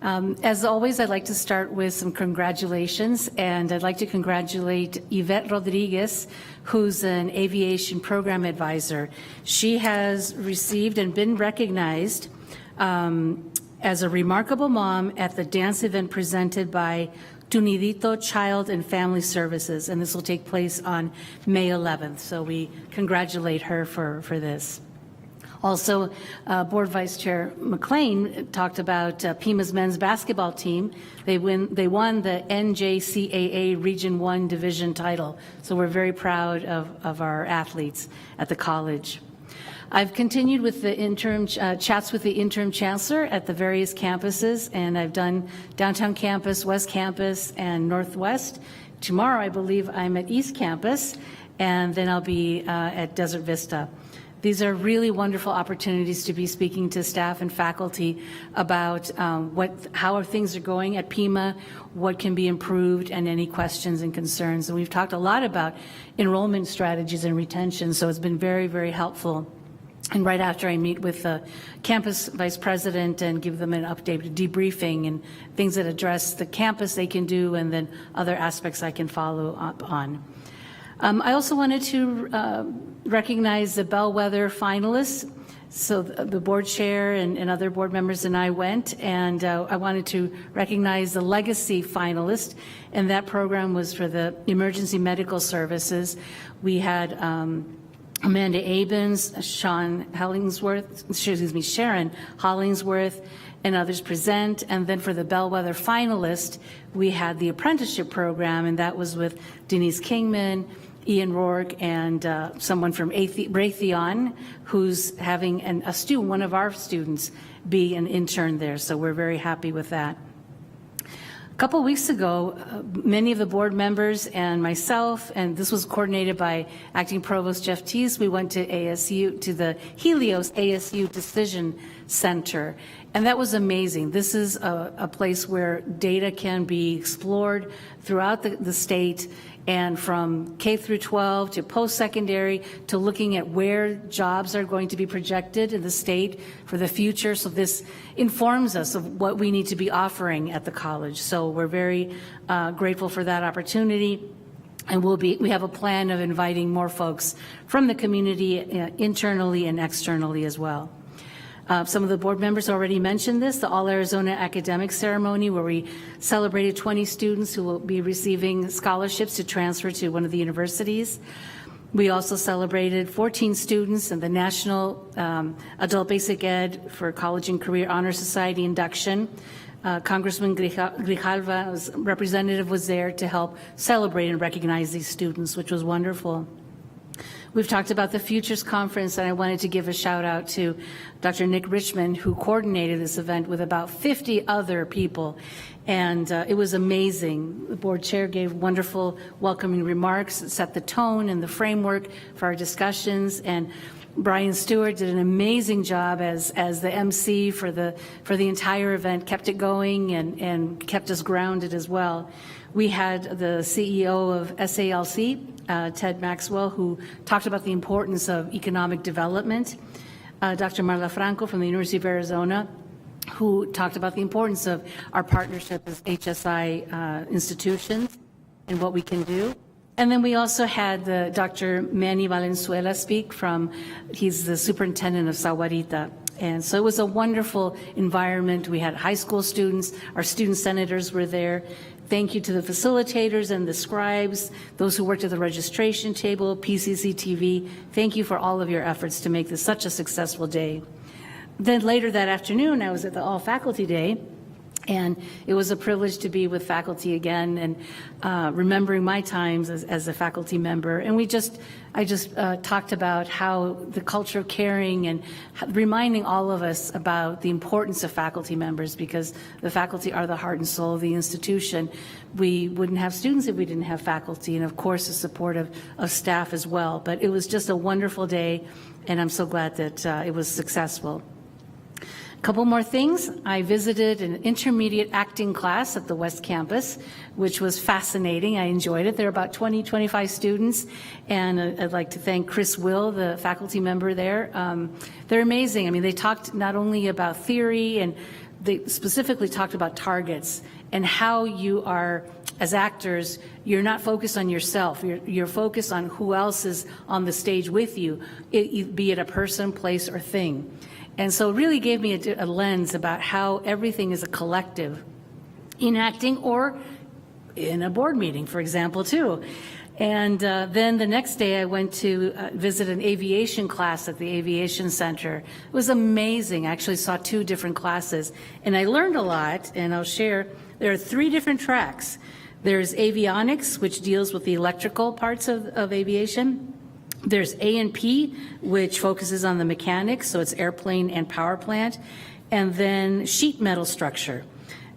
As always, I'd like to start with some congratulations, and I'd like to congratulate Yvette Rodriguez, who's an aviation program advisor. She has received and been recognized as a remarkable mom at the dance event presented by Tunidito Child and Family Services, and this will take place on May 11th. So we congratulate her for this. Also, Board Vice Chair McLean talked about Pima's men's basketball team. They won the NJCAA Region 1 Division title, so we're very proud of our athletes at the college. I've continued with the interim chats with the interim chancellor at the various campuses, and I've done downtown campus, West Campus, and Northwest. Tomorrow, I believe I'm at East Campus, and then I'll be at Desert Vista. These are really wonderful opportunities to be speaking to staff and faculty about how things are going at Pima, what can be improved, and any questions and concerns. And we've talked a lot about enrollment strategies and retention, so it's been very, very helpful. And right after I meet with the campus vice president and give them an update, debriefing, and things that address the campus they can do, and then other aspects I can follow up on. I also wanted to recognize the Bellwether finalists. So the board chair and other board members and I went, and I wanted to recognize the legacy finalist, and that program was for the emergency medical services. We had Amanda Abens, Sharon Hollingsworth, and others present. And then for the Bellwether finalist, we had the apprenticeship program, and that was with Denise Kingman, Ian Rourke, and someone from Raytheon, who's having one of our students be an intern there. So we're very happy with that. A couple of weeks ago, many of the board members and myself, and this was coordinated by Acting Provost Jeff Teese, we went to ASU, to the Helios ASU Decision Center, and that was amazing. This is a place where data can be explored throughout the state, and from K through 12 to post-secondary to looking at where jobs are going to be projected in the state for the future. So this informs us of what we need to be offering at the college. So we're very grateful for that opportunity. And we have a plan of inviting more folks from the community internally and externally as well. Some of the board members already mentioned this, the All Arizona Academic Ceremony, where we celebrated 20 students who will be receiving scholarships to transfer to one of the universities. We also celebrated 14 students in the National Adult Basic Ed for College and Career Honor Society induction. Congressman Grijalva's representative was there to help celebrate and recognize these students, which was wonderful. We've talked about the Futures Conference, and I wanted to give a shout out to Dr. Nick Richmond, who coordinated this event with about 50 other people. And it was amazing. The board chair gave wonderful welcoming remarks, set the tone and the framework for our discussions. And Brian Stewart did an amazing job as the MC for the entire event, kept it going and kept us grounded as well. We had the CEO of SALC, Ted Maxwell, who talked about the importance of economic development. Dr. Marla Franco from the University of Arizona, who talked about the importance of our partnership as HSI institutions and what we can do. And then we also had Dr. Manny Valenzuela speak he's the superintendent of Sahuarita. And so it was a wonderful environment. We had high school students, our student senators were there. Thank you to the facilitators and the scribes, those who worked at the registration table, PCC TV. Thank you for all of your efforts to make this such a successful day. Then later that afternoon, I was at the All Faculty Day, and it was a privilege to be with faculty again and remembering my times as a faculty member. And I just talked about how the culture of caring and reminding all of us about the importance of faculty members, because the faculty are the heart and soul of the institution. We wouldn't have students if we didn't have faculty, and of course the support of staff as well. But it was just a wonderful day, and I'm so glad that it was successful. A couple more things. I visited an intermediate acting class at the West Campus, which was fascinating. I enjoyed it. There are about 20, 25 students, and I'd like to thank Chris Will, the faculty member there. They're amazing. I mean, they talked not only about theory, and they specifically talked about targets and how you are, as actors, you're not focused on yourself. You're focused on who else is on the stage with you, be it a person, place, or thing. And so it really gave me a lens about how everything is a collective in acting or in a board meeting, for example, too. And then the next day I went to visit an aviation class at the Aviation Center. It was amazing. I actually saw 2 different classes, and I learned a lot, and I'll share. There are 3 different tracks. There's avionics, which deals with the electrical parts of aviation. There's A&P, which focuses on the mechanics, so it's airplane and power plant, and then sheet metal structure.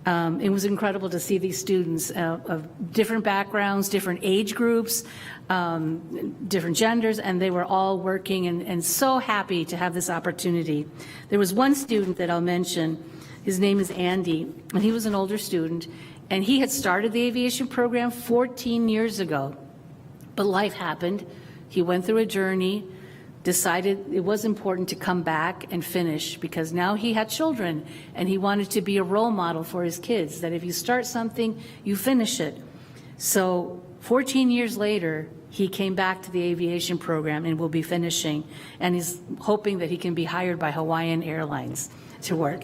It was incredible to see these students of different backgrounds, different age groups, different genders, and they were all working and so happy to have this opportunity. There was one student that I'll mention. His name is Andy, and he was an older student, and he had started the aviation program 14 years ago, but life happened. He went through a journey, decided it was important to come back and finish because now he had children and he wanted to be a role model for his kids, that if you start something, you finish it. So 14 years later, he came back to the aviation program and will be finishing, and he's hoping that he can be hired by Hawaiian Airlines to work.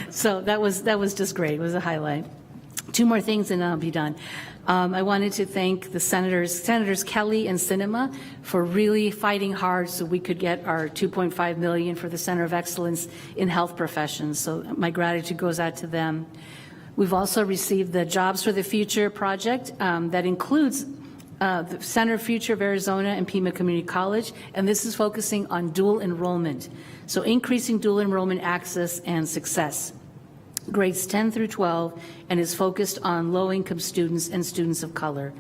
So that was just great. It was a highlight. 2 more things and I'll be done. I wanted to thank the Senators Kelly and Sinema for really fighting hard so we could get our $2.5 million for the Center of Excellence in Health Professions. So my gratitude goes out to them. We've also received the Jobs for the Future project that includes the Center of Future of Arizona and Pima Community College, and this is focusing on dual enrollment. So increasing dual enrollment access and success. Grades 10 through 12, and is focused on low-income students and students of color.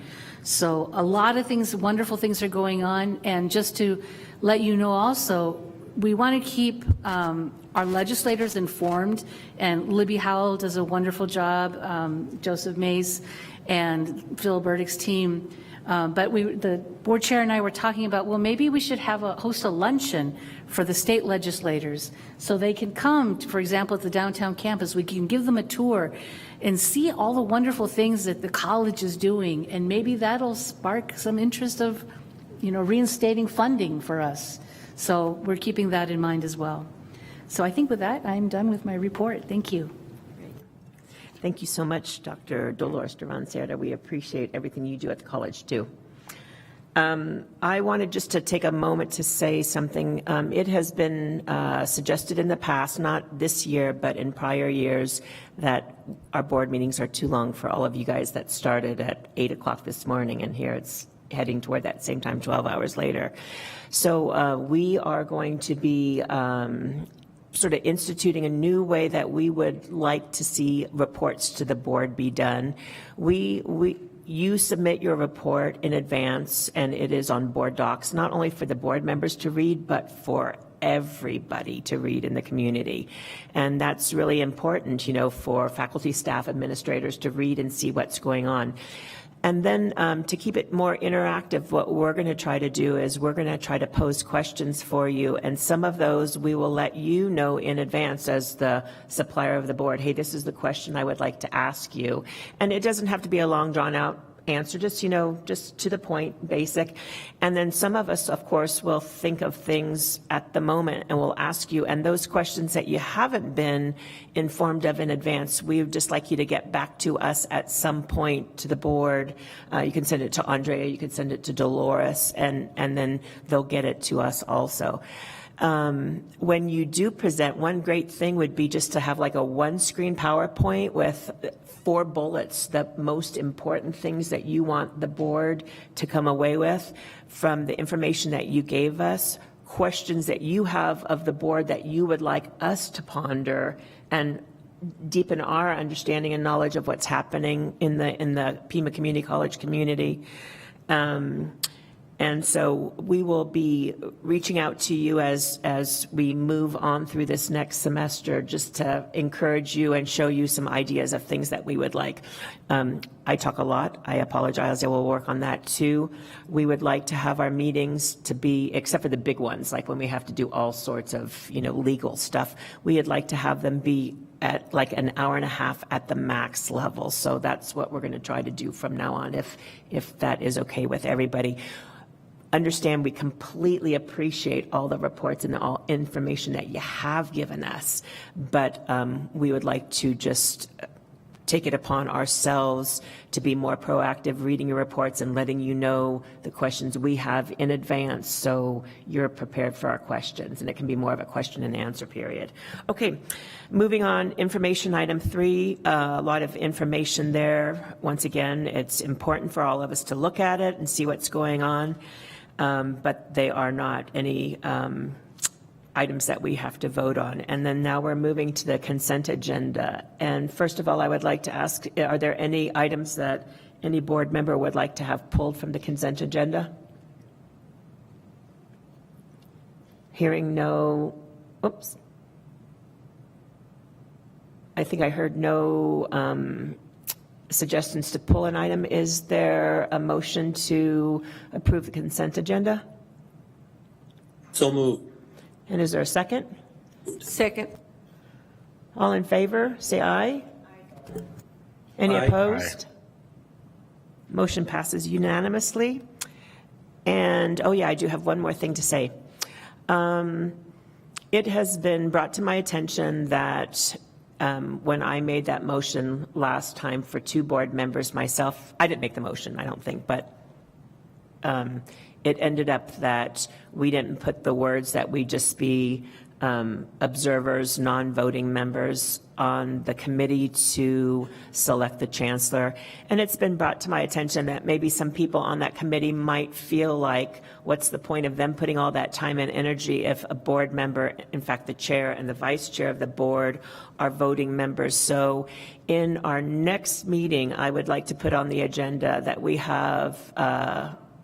So a lot of things, wonderful things are going on, and just to let you know also, we want to keep our legislators informed, and Libby Howell does a wonderful job, Joseph Mays and Phil Burdick's team. But the board chair and I were talking about, well, maybe we should host a luncheon for the state legislators so they can come, for example, at the downtown campus. We can give them a tour and see all the wonderful things that the college is doing, and maybe that'll spark some interest of, reinstating funding for us. So we're keeping that in mind as well. So I think with that, I'm done with my report. Thank you. Thank you so much, Dr. Dolores Duran-Cerda. We appreciate everything you do at the college, too. I wanted just to take a moment to say something. It has been suggested in the past, not this year, but in prior years, that our board meetings are too long for all of you guys that started at 8 o'clock this morning, and here it's heading toward that same time 12 hours later. So we are going to be sort of instituting a new way that we would like to see reports to the board be done. You submit your report in advance, and it is on board docs, not only for the board members to read, but for everybody to read in the community. And that's really important, for faculty, staff, administrators to read and see what's going on. And then to keep it more interactive, what we're going to try to do is we're going to try to pose questions for you. And some of those we will let you know in advance as the supplier of the board. Hey, this is the question I would like to ask you. And it doesn't have to be a long drawn out answer, just to the point, basic. And then some of us, of course, will think of things at the moment and we'll ask you. And those questions that you haven't been informed of in advance, we would just like you to get back to us at some point to the board. You can send it to Andrea, you can send it to Dolores, and then they'll get it to us also. When you do present, one great thing would be just to have like a 1-screen PowerPoint with 4 bullets, the most important things that you want the board to come away with from the information that you gave us, questions that you have of the board that you would like us to ponder and deepen our understanding and knowledge of what's happening in the Pima Community College community. And so we will be reaching out to you as we move on through this next semester, just to encourage you and show you some ideas of things that we would like. I talk a lot. I apologize. I will work on that too. We would like to have our meetings to be, except for the big ones, like when we have to do all sorts of, legal stuff, we would like to have them be at like an hour and a half at the max level. So that's what we're going to try to do from now on, if that is okay with everybody. Understand we completely appreciate all the reports and all information that you have given us, but we would like to just take it upon ourselves to be more proactive, reading your reports and letting you know the questions we have in advance, so you're prepared for our questions, and it can be more of a question and answer period. Okay, moving on, information item 3, a lot of information there. Once again, it's important for all of us to look at it and see what's going on. But they are not any items that we have to vote on. And then now we're moving to the consent agenda. And first of all, I would like to ask, are there any items that any board member would like to have pulled from the consent agenda? Hearing no, oops. I think I heard no suggestions to pull an item. Is there a motion to approve the consent agenda? So moved. And is there a second? Second. All in favor, say aye. Any Aye. opposed? Motion passes unanimously. And, oh yeah, I do have one more thing to say. It has been brought to my attention that when I made that motion last time for 2 board members, myself, I didn't make the motion, I don't think, but it ended up that we didn't put the words that we just be observers, non-voting members on the committee to select the chancellor. And it's been brought to my attention that maybe some people on that committee might feel like, what's the point of them putting all that time and energy if a board member, in fact, the chair and the vice chair of the board are voting members. So in our next meeting, I would like to put on the agenda that we have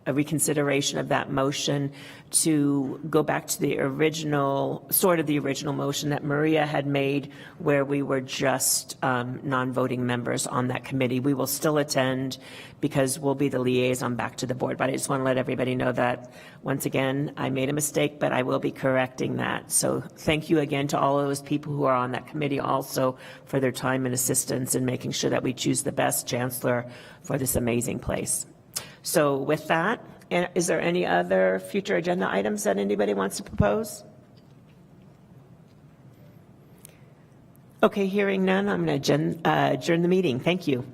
a reconsideration of that motion to go back to the original, sort of the original motion that Maria had made, where we were just non-voting members on that committee. We will still attend because we'll be the liaison back to the board, but I just want to let everybody know that, once again, I made a mistake, but I will be correcting that. So thank you again to all of those people who are on that committee also for their time and assistance in making sure that we choose the best chancellor for this amazing place. So with that, is there any other future agenda items that anybody wants to propose? Okay, hearing none, I'm going to adjourn the meeting. Thank you.